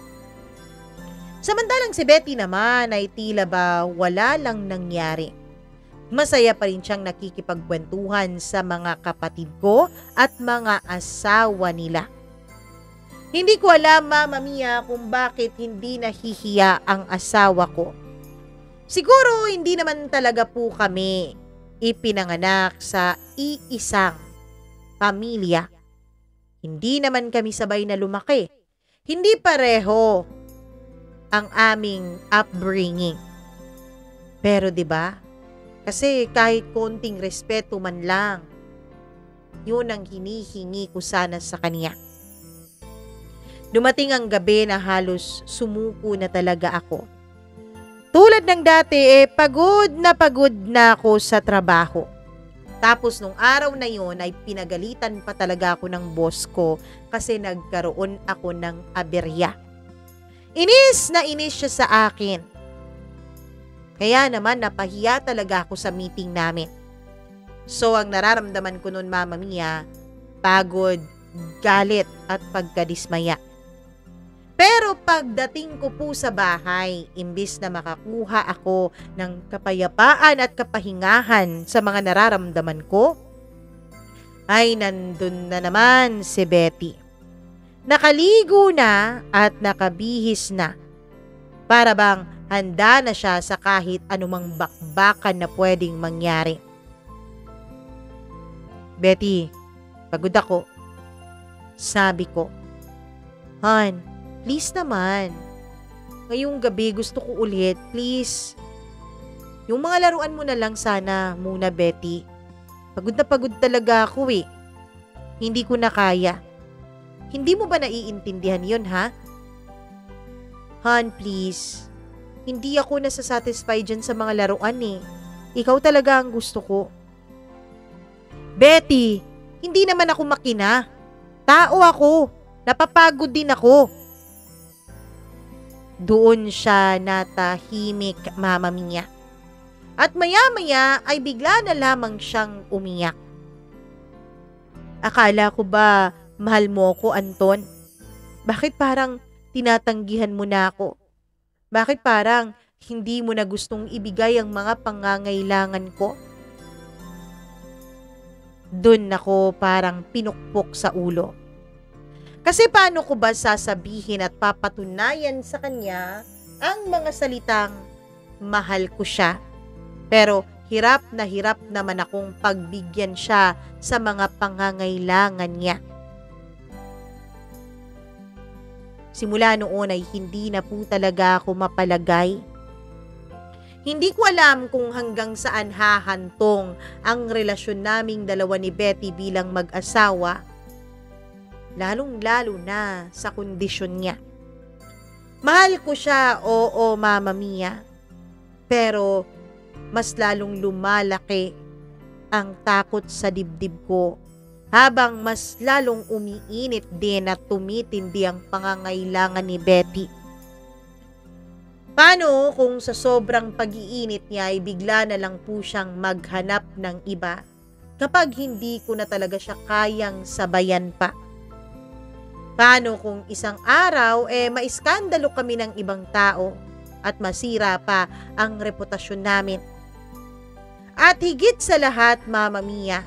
Samantalang si Betty naman ay tila ba wala lang nangyari. Masaya pa rin siyang nakikipagkwentuhan sa mga kapatid ko at mga asawa nila. Hindi ko alam, Mama Mia, kung bakit hindi nahihiya ang asawa ko. Siguro hindi naman talaga po kami ipinanganak sa iisang pamilya. Hindi naman kami sabay na lumaki. Hindi pareho ang aming upbringing. Pero 'di ba? Kasi kahit konting respeto man lang, 'yun ang hinihingi ko sana sa kanya. Dumating ang gabi na halos sumuko na talaga ako. Tulad ng dati, pagod na ako sa trabaho. Tapos nung araw na yun ay pinagalitan pa talaga ako ng boss ko kasi nagkaroon ako ng aberya. Inis na inis siya sa akin. Kaya naman napahiya talaga ako sa meeting namin. So ang nararamdaman ko noon, Mama Mia, pagod, galit at pagkadismaya. Pero pagdating ko po sa bahay, imbis na makakuha ako ng kapayapaan at kapahingahan sa mga nararamdaman ko, ay nandun na naman si Betty. Nakaligo na at nakabihis na. Para bang handa na siya sa kahit anumang bakbakan na pwedeng mangyari. Betty, pagod ako. Sabi ko, Han, please naman. Ngayong gabi gusto ko ulit, please. Yung mga laruan mo na lang sana muna, Betty. Pagod talaga ako eh. Hindi ko na kaya. Hindi mo ba naiintindihan yun, ha? Han, please. Hindi ako nasasatisfy dyan sa mga laruan eh. Ikaw talaga ang gusto ko. Betty, hindi naman ako makina. Tao ako. Napapagod din ako. Doon siya natahimik, Mama Mia. At maya-maya ay bigla na lamang siyang umiyak. Akala ko ba mahal mo ko, Anton? Bakit parang tinatanggihan mo na ako? Bakit parang hindi mo na gustong ibigay ang mga pangangailangan ko? Doon ako parang pinukpok sa ulo. Kasi paano ko ba sasabihin at papatunayan sa kanya ang mga salitang mahal ko siya? Pero hirap naman akong pagbigyan siya sa mga pangangailangan niya. Simula noon ay hindi na po talaga ako mapalagay. Hindi ko alam kung hanggang saan hahantong ang relasyon naming dalawa ni Betty bilang mag-asawa. Lalong-lalo na sa kondisyon niya. Mahal ko siya, oo, Mama Mia. Pero mas lalong lumalaki ang takot sa dibdib ko habang mas lalong umiinit din at tumitindi ang pangangailangan ni Betty. Paano kung sa sobrang pag-iinit niya ay bigla na lang po siyang maghanap ng iba kapag hindi ko na talaga siya kayang sabayan pa? Paano kung isang araw maiskandalo kami ng ibang tao at masira pa ang reputasyon namin? At higit sa lahat, Mama Mia,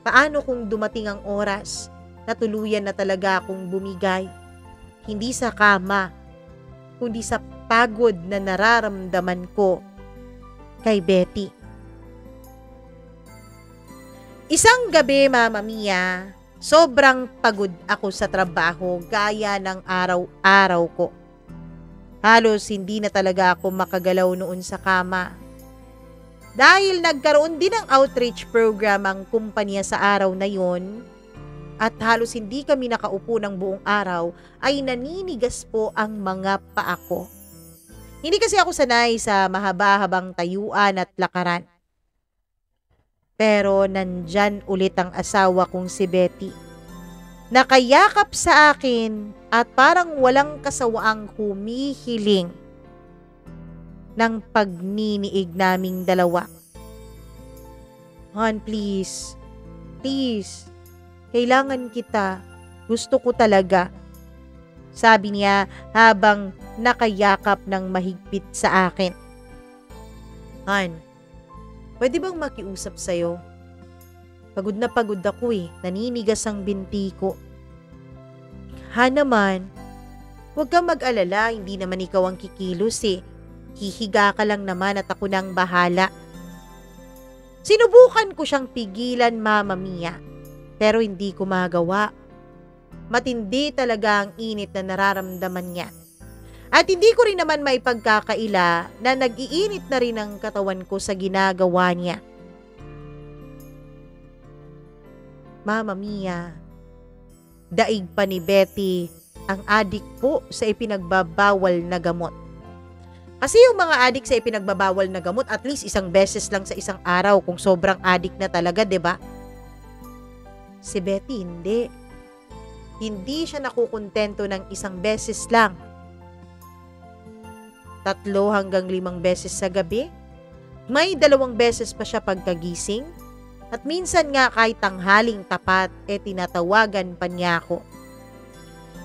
Paano kung dumating ang oras na tuluyan na talaga akong bumigay? Hindi sa kama, kundi sa pagod na nararamdaman ko kay Betty. Isang gabi, Mama Mia, sobrang pagod ako sa trabaho gaya ng araw-araw ko. Halos hindi na talaga ako makagalaw noon sa kama. Dahil nagkaroon din ng outreach program ang kumpanya sa araw na yon at halos hindi kami nakaupo ng buong araw, ay naninigas po ang mga paa ko. Hindi kasi ako sanay sa mahaba-habang tayuan at lakaran. Pero nandyan ulit ang asawa kong si Betty. Nakayakap sa akin at parang walang kasawaang humihiling ng pagniniig naming dalawa. "Han, please. Please. Kailangan kita. Gusto ko talaga." Sabi niya habang nakayakap ng mahigpit sa akin. "Han, pwede bang makiusap sa'yo? Pagod na pagod ako eh. Naninigas ang binti ko." "Ha naman, huwag kang mag-alala. Hindi naman ikaw ang kikilos eh. Hihiga ka lang naman at ako nang bahala." Sinubukan ko siyang pigilan, Mama Mia, pero hindi ko magawa. Matindi talaga ang init na nararamdaman niya. At hindi ko rin naman maipagkakaila na nag-iinit na rin ang katawan ko sa ginagawa niya. Mama Mia, daig pa ni Betty ang adik po sa ipinagbabawal na gamot. Kasi yung mga adik sa ipinagbabawal na gamot, at least isang beses lang sa isang araw kung sobrang adik na talaga, 'di ba? Si Betty hindi. Hindi siya nakukontento ng isang beses lang. 3 hanggang 5 beses sa gabi. May 2 beses pa siya pagkagising. At minsan nga kahit tanghaling tapat, tinatawagan pa niya ako.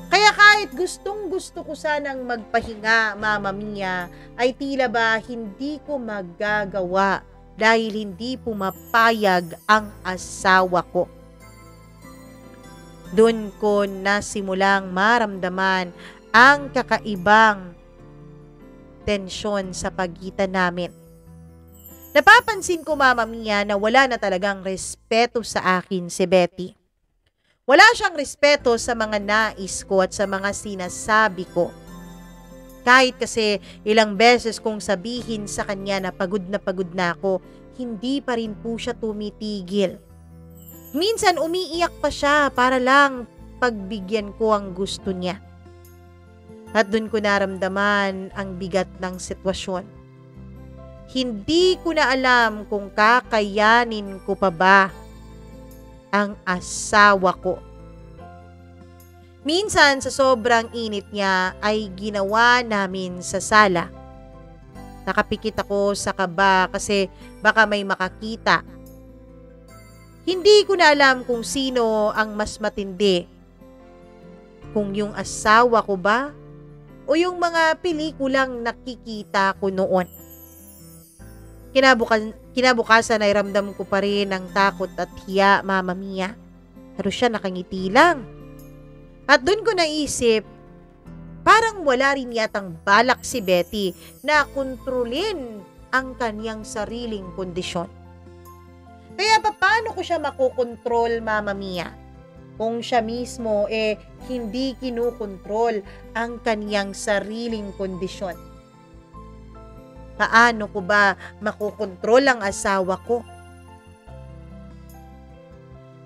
Kaya kahit gustong-gusto ko sanang magpahinga, Mama Mia, ay tila ba hindi ko magagawa dahil hindi pumapayag ang asawa ko. Doon ko nasimulang maramdaman ang kakaibang tensyon sa pagitan namin. Napapansin ko, Mama Mia, na wala na talagang respeto sa akin si Betty. Wala siyang respeto sa mga nais ko at sa mga sinasabi ko. Kahit kasi ilang beses kong sabihin sa kanya na pagod na ako, hindi pa rin po siya tumitigil. Minsan umiiyak pa siya para lang pagbigyan ko ang gusto niya. At doon ko naramdaman ang bigat ng sitwasyon. Hindi ko na alam kung kakayanin ko pa ba ang asawa ko. Minsan sa sobrang init niya ay ginawa namin sa sala. Nakapikit ako sa kaba kasi baka may makakita. Hindi ko na alam kung sino ang mas matindi. Kung yung asawa ko ba o yung mga pelikulang nakikita ko noon. Kinabukasan ay ramdam ko pa rin ang takot at hiya, Mama Mia. Pero siya nakangiti lang. At doon ko naisip, parang wala rin yatang balak si Betty na kontrolin ang kanyang sariling kondisyon. Kaya paano ko siya makokontrol, Mama Mia? Kung siya mismo hindi kinukontrol ang kanyang sariling kondisyon. Paano ko ba makokontrol ang asawa ko?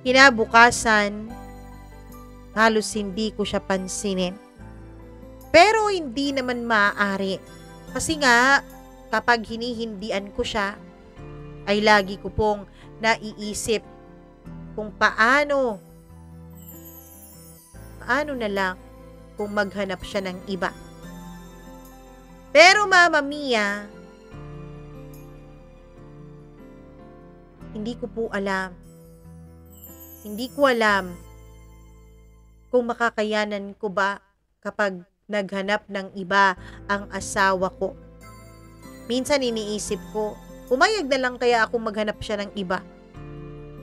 Kinabukasan, halos hindi ko siya pansinin. Pero hindi naman maaari. Kasi nga, kapag hinihindian ko siya, ay lagi ko pong naiisip kung paano na lang kung maghanap siya ng iba. Pero Mama Mia, hindi ko po alam. Hindi ko alam kung makakayanan ko ba kapag naghanap ng iba ang asawa ko. Minsan iniisip ko, pumayag na lang kaya ako maghanap siya ng iba.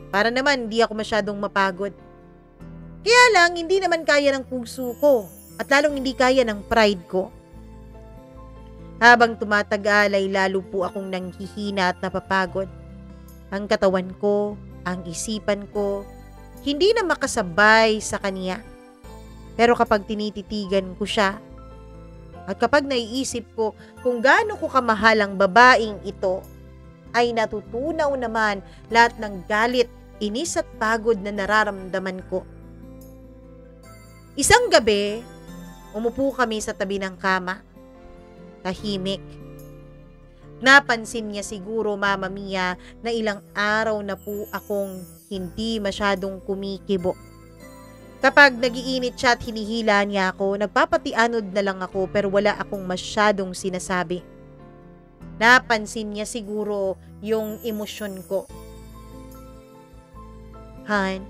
Para naman hindi ako masyadong mapagod. Kaya lang, hindi naman kaya ng puso ko at lalong hindi kaya ng pride ko. Habang tumatagal ay lalo po akong nanghihina at napapagod. Ang katawan ko, ang isipan ko, hindi na makasabay sa kanya. Pero kapag tinititigan ko siya, at kapag naiisip ko kung gaano ko kamahal ang babaeng ito, ay natutunaw naman lahat ng galit, inis at pagod na nararamdaman ko. Isang gabi, umupo kami sa tabi ng kama. Tahimik. Napansin niya siguro, Mama Mia, na ilang araw na po akong hindi masyadong kumikibo. Kapag nagiinit siya at hinihila niya ako, nagpapatianod na lang ako pero wala akong masyadong sinasabi. Napansin niya siguro yung emosyon ko. Han,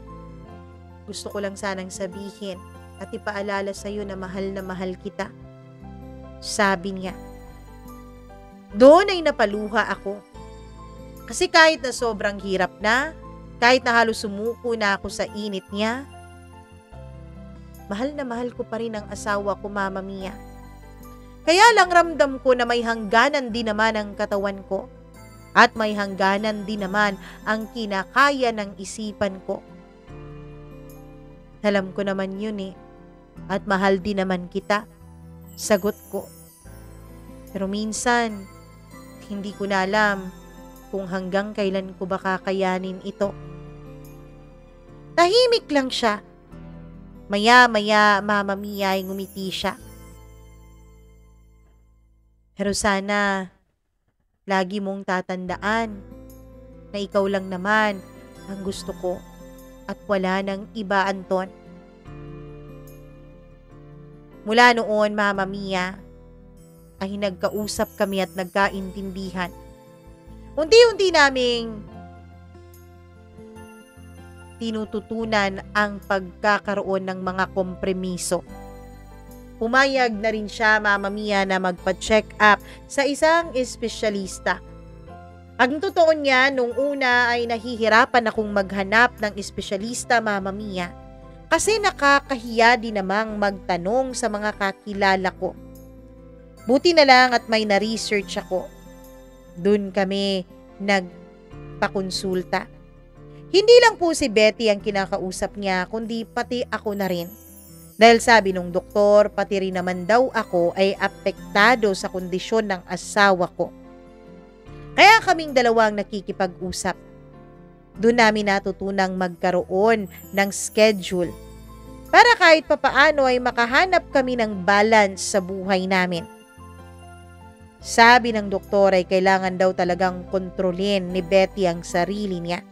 gusto ko lang sanang sabihin at ipaalala sa'yo na mahal kita. Sabi niya. Doon ay napaluha ako. Kasi kahit na sobrang hirap na, kahit na halos sumuko na ako sa init niya, mahal na mahal ko pa rin ang asawa ko, Mama Mia. Kaya lang ramdam ko na may hangganan din naman ang katawan ko. At may hangganan din naman ang kinakaya ng isipan ko. Alam ko naman yun eh. At mahal din naman kita. Sagot ko. Pero minsan, hindi ko na alam kung hanggang kailan ko ba kakayanin ito. Tahimik lang siya. Maya-maya, Mama Mia, ay ngumiti siya. Pero sana, lagi mong tatandaan na ikaw lang naman ang gusto ko at wala nang iba, Anton. Mula noon, Mama Mia, ay nagkausap kami at nagkaintindihan. Unti-unti naming tinututunan ang pagkakaroon ng mga kompromiso. Pumayag na rin siya, Mama Mia, na magpa-check up sa isang espesyalista. Ang totoo niya, nung una ay nahihirapan akong maghanap ng espesyalista, Mama Mia, kasi nakakahiya din namang magtanong sa mga kakilala ko. Buti na lang at may na-research ako. Doon kami nagpakonsulta. Hindi lang po si Betty ang kinakausap niya, kundi pati ako na rin. Dahil sabi nung doktor, pati rin naman daw ako ay apektado sa kondisyon ng asawa ko. Kaya kaming dalawang nakikipag-usap. Doon namin natutunang magkaroon ng schedule para kahit papaano ay makahanap kami ng balance sa buhay namin. Sabi ng doktor ay kailangan daw talagang kontrolin ni Betty ang sarili niya.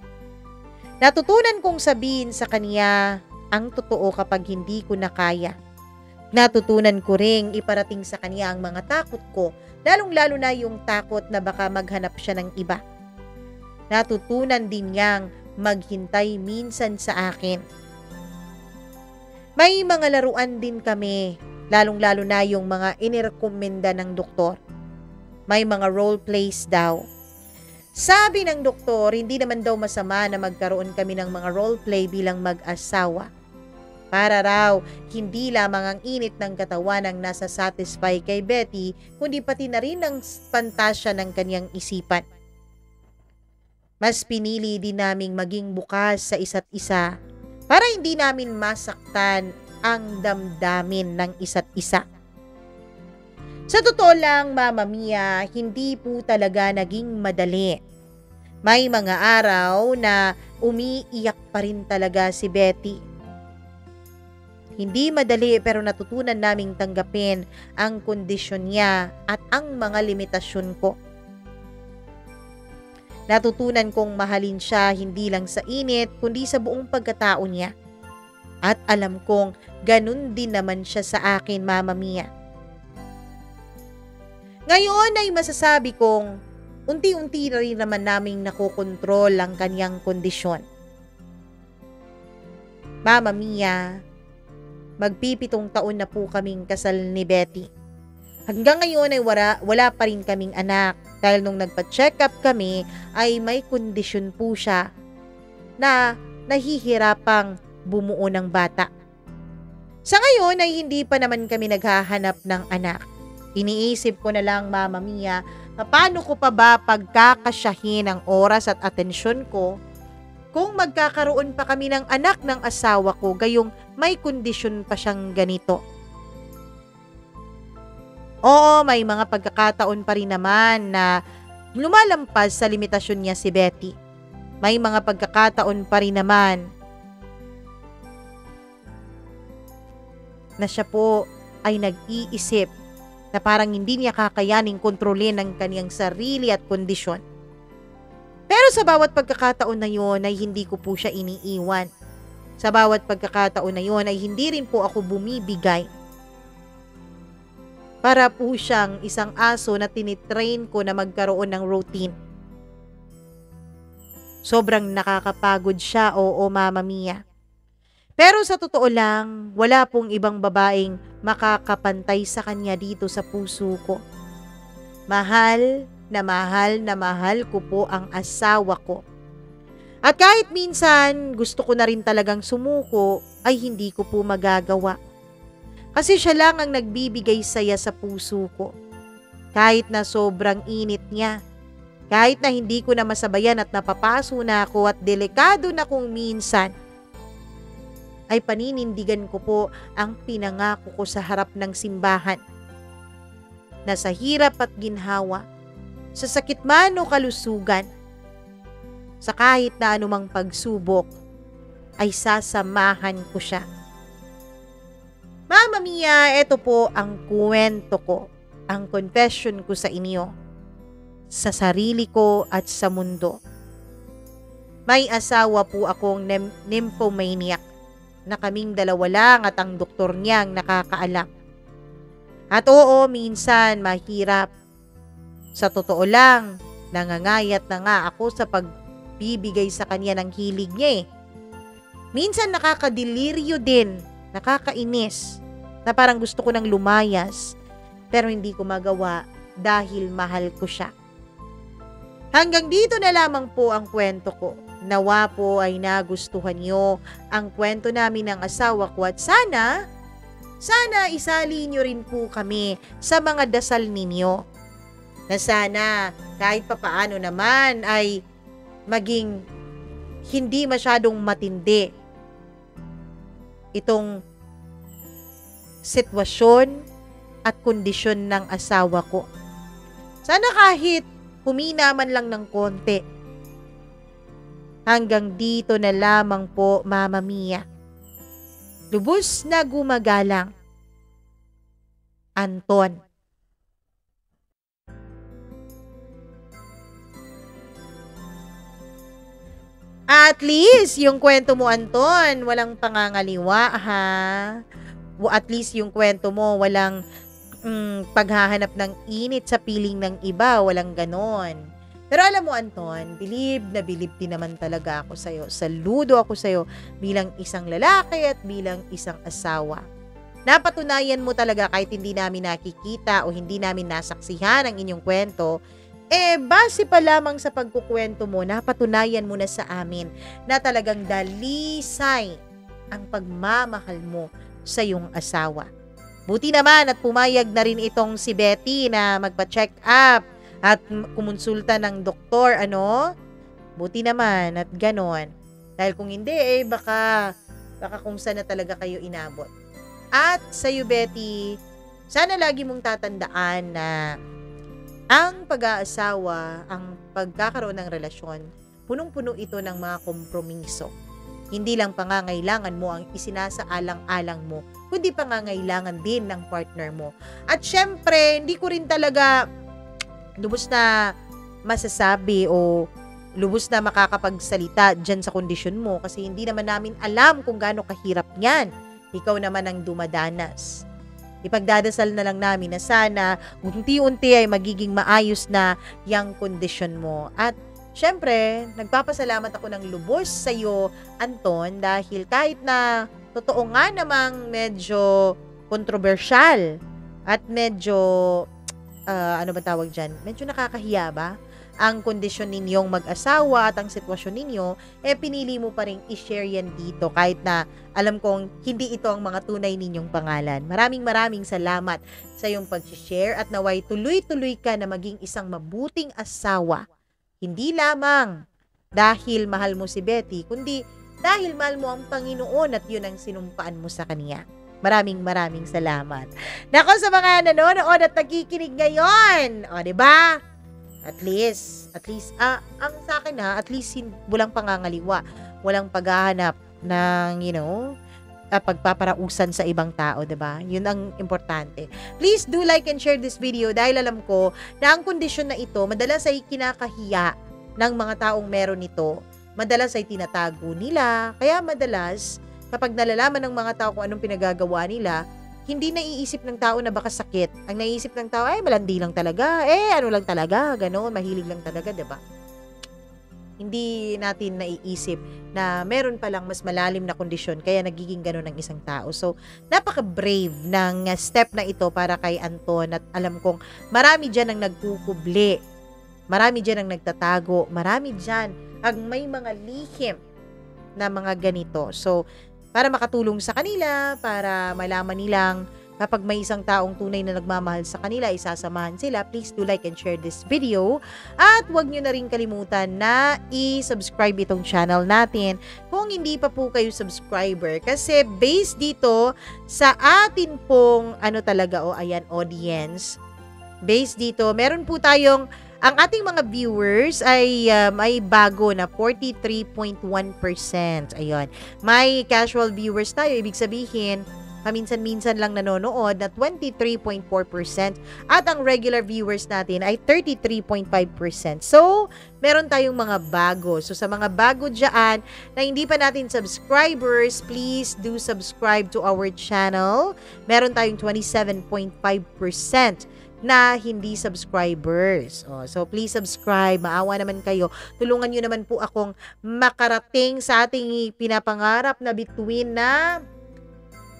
Natutunan kong sabihin sa kanya ang totoo kapag hindi ko na kaya. Natutunan ko ring iparating sa kanya ang mga takot ko, lalong-lalo na yung takot na baka maghanap siya ng iba. Natutunan din niyang maghintay minsan sa akin. May mga laruan din kami, lalong-lalo na yung mga inirekomenda ng doktor. May mga role plays daw. Sabi ng doktor, hindi naman daw masama na magkaroon kami ng mga role play bilang mag-asawa. Para raw, hindi lamang ang init ng katawan ang nasa satisfy kay Betty, kundi pati na rin ang pantasya ng kanyang isipan. Mas pinili din naming maging bukas sa isa't isa para hindi namin masaktan ang damdamin ng isa't isa. Sa totoo lang, Mama Mia, hindi po talaga naging madali. May mga araw na umiiyak pa rin talaga si Betty. Hindi madali pero natutunan naming tanggapin ang kondisyon niya at ang mga limitasyon ko. Natutunan kong mahalin siya hindi lang sa init kundi sa buong pagkatao niya. At alam kong ganun din naman siya sa akin, Mama Mia. Ngayon ay masasabi kong unti-unti na rin naman naming nakokontrol ang kanyang kondisyon. Mama Mia, magpipitong taon na po kaming kasal ni Betty. Hanggang ngayon ay wala pa rin kaming anak dahil nung nagpa-check up kami ay may kondisyon po siya. na nahihirapang bumuo ng bata. Sa ngayon ay hindi pa naman kami naghahanap ng anak. Iniisip ko na lang, Mama Mia, paano ko pa ba pagkakasyahin ang oras at atensyon ko kung magkakaroon pa kami ng anak ng asawa ko gayong may kondisyon pa siyang ganito. Oo, may mga pagkakataon pa rin naman na lumalampas sa limitasyon niya si Betty. May mga pagkakataon pa rin naman na siya po ay nag-iisip na parang hindi niya kakayaning kontrolin ang kaniyang sarili at kondisyon. Pero sa bawat pagkakataon na yon ay hindi ko po siya iniiwan. Sa bawat pagkakataon na yon ay hindi rin po ako bumibigay. Para po siyang isang aso na tinitrain ko na magkaroon ng routine. Sobrang nakakapagod siya, oo Mama Mia. Pero sa totoo lang, wala pong ibang babaeng makakapantay sa kanya dito sa puso ko. Mahal na mahal ko po ang asawa ko. At kahit minsan gusto ko na rin talagang sumuko, ay hindi ko po magagawa. Kasi siya lang ang nagbibigay saya sa puso ko. Kahit na sobrang init niya. Kahit na hindi ko na masabayan at napapaso na ako at delikado na kung minsan, ay paninindigan ko po ang pinangako ko sa harap ng simbahan. Na sa hirap at ginhawa, sa sakit man o kalusugan, sa kahit na anumang pagsubok, ay sasamahan ko siya. Mama Mia, ito po ang kwento ko, ang confession ko sa inyo, sa sarili ko at sa mundo. May asawa po akong nymphomaniac na kaming dalawa lang at ang doktor niyang nakakaalam. At oo, minsan mahirap. Sa totoo lang, nangangayat na nga ako sa pagbibigay sa kanya ng hilig niya eh. Minsan nakakadeliryo din, nakakainis, na parang gusto ko nang lumayas, pero hindi ko magawa dahil mahal ko siya. Hanggang dito na lamang po ang kwento ko. Nawa po ay nagustuhan niyo ang kwento namin ng asawa ko at sana isali niyo rin po kami sa mga dasal ninyo. Na sana kahit papaano naman ay maging hindi masyadong matindi itong sitwasyon at kondisyon ng asawa ko. Sana kahit humina man lang ng konti. Hanggang dito na lamang po, Mama Mia. Lubos na gumagalang. Anton. At least, yung kwento mo, Anton, walang pangangaliwa, ha? At least yung kwento mo, walang paghahanap ng init sa piling ng iba, walang ganon. Pero alam mo, Anton, bilib na bilib din naman talaga ako sa'yo. Saludo ako sa'yo bilang isang lalaki at bilang isang asawa. Napatunayan mo talaga kahit hindi namin nakikita o hindi namin nasaksihan ang inyong kwento, base pa lamang sa pagkukwento mo, napatunayan mo na sa amin na talagang dalisay ang pagmamahal mo sa iyong asawa. Buti naman at pumayag na rin itong si Betty na magpa-check up at kumonsulta ng doktor, Buti naman at ganon. Dahil kung hindi, baka kung saan na talaga kayo inabot. At sa'yo, Betty, sana lagi mong tatandaan na ang pag-aasawa, ang pagkakaroon ng relasyon, punong-puno ito ng mga kompromiso. Hindi lang pangangailangan mo ang isinasaalang-alang mo, kundi pangangailangan din ng partner mo. At syempre, hindi ko rin talaga lubos na masasabi o lubos na makakapagsalita dyan sa kondisyon mo kasi hindi naman namin alam kung gaano kahirap yan. Ikaw naman ang dumadanas. Ipagdadasal na lang namin na sana unti-unti ay magiging maayos na yung kondisyon mo. At syempre, nagpapasalamat ako ng lubos sa iyo, Anton, dahil kahit na totoo nga namang medyo kontrobersyal at medyo, ano ba tawag dyan? Medyo nakakahiya ba? ang kondisyon ninyong mag-asawa at ang sitwasyon ninyo, pinili mo pa rin i-share yan dito kahit na alam kong hindi ito ang mga tunay ninyong pangalan. Maraming salamat sa iyong pag-share at naway tuloy-tuloy ka na maging isang mabuting asawa. Hindi lamang dahil mahal mo si Betty, kundi dahil mahal mo ang Panginoon at yun ang sinumpaan mo sa Kanya. Maraming salamat. Nako, sa mga nanonood at nakikinig ngayon, o diba? At least, ang sa akin at least walang pangangaliwa, walang paghahanap ng, pagpaparausan sa ibang tao, diba? Yun ang importante. Please do like and share this video dahil alam ko na ang kondisyon na ito, madalas ay kinakahiya ng mga taong meron ito. Madalas ay tinatago nila, kaya madalas, kapag nalalaman ng mga tao kung anong pinagagawa nila, hindi naiisip ng tao na baka sakit. Ang naiisip ng tao ay malandi lang talaga. Ano lang talaga, ganoon, mahilig lang talaga, 'di ba? Hindi natin naiisip na meron palang mas malalim na kondisyon kaya nagiging ganoon ang isang tao. So, napaka-brave ng step na ito para kay Anton at alam kong marami diyan ang nagkukubli. Marami diyan ang nagtatago. Marami diyan ang may mga lihim na mga ganito. So, para makatulong sa kanila, para malaman nilang kapag may isang taong tunay na nagmamahal sa kanila, isasamahan sila, please do like and share this video. At huwag nyo na rin kalimutan na i-subscribe itong channel natin kung hindi pa po kayo subscriber. Kasi based dito sa atin pong, audience, based dito, meron po tayong ang ating mga viewers ay may bago na 43.1%. Ayun. May casual viewers tayo. Ibig sabihin, paminsan-minsan lang nanonood na 23.4%. At ang regular viewers natin ay 33.5%. So, meron tayong mga bago. So, sa mga bago dyan na hindi pa natin subscribers, please do subscribe to our channel. Meron tayong 27.5% na hindi subscribers. So, please subscribe. Maawa naman kayo. Tulungan nyo naman po akong makarating sa ating pinapangarap na between na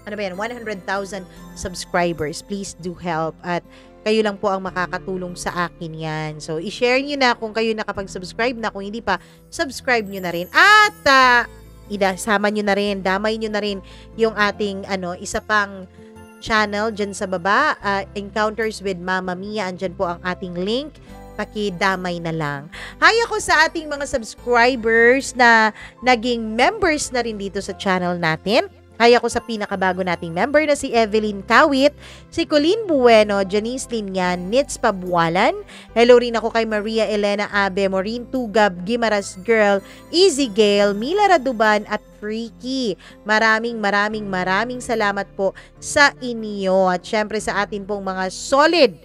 100,000 subscribers. Please do help. At kayo lang po ang makakatulong sa akin yan. So, i-share nyo na kung kayo nakapag-subscribe na. Kung hindi pa, subscribe nyo na rin. At, idasama nyo na rin, damay nyo na rin yung ating, isa pang channel dyan sa baba, Encounters with Mama Mia. Andyan po ang ating link. Pakidamay na lang. Hi ako sa ating mga subscribers na naging members na rin dito sa channel natin. Hi ako sa pinakabago nating member na si Evelyn Kawit, si Colleen Bueno, Janice Linyan, Nits Pabualan. Hello rin ako kay Maria Elena Abe, Maureen Tugab, Gimaras Girl, Easy Gale, Mila Raduban at Freaky. Maraming salamat po sa inyo at syempre sa atin pong mga solid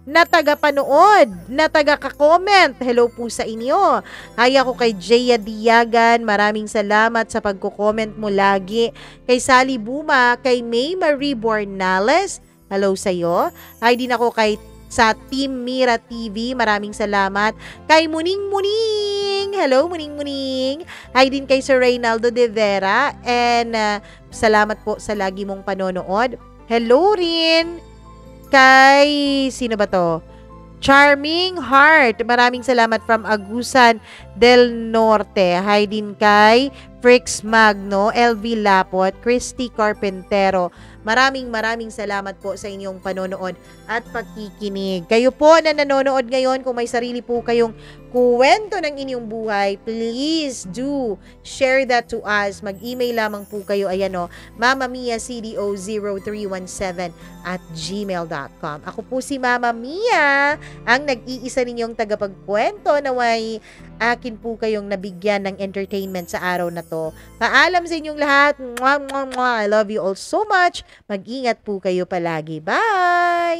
na taga-panood, na taga-comment. Hello po sa inyo. Hi ako kay Jaya Diagan. Maraming salamat sa pagko-comment mo lagi. Kay Sally Buma, kay May Marie Bornales. Hello sa iyo. Hi din ako sa Team Mira TV. Maraming salamat. Kay Muning Muning. Hello Muning Muning. Hi din kay Sir Reynaldo De Vera. And salamat po sa lagi mong panonood. Hello rin kay, sino ba to? Charming Heart. Maraming salamat from Agusan del Norte. Hi din kay Frix Magno, LV Lapot, Christy Carpentero. Maraming salamat po sa inyong panonood at pagkikinig. Kayo po na nanonood ngayon, kung may sarili po kayong kuwento ng inyong buhay, please do share that to us. Mag-email lamang po kayo, mamamiacdo0317@gmail.com. Ako po si Mama Mia, ang nag-iisa ninyong tagapagkwento na may akin po kayong nabigyan ng entertainment sa araw na to. Paalam sa inyong lahat. Mwah, mwah, mwah. I love you all so much. Mag-ingat po kayo palagi. Bye!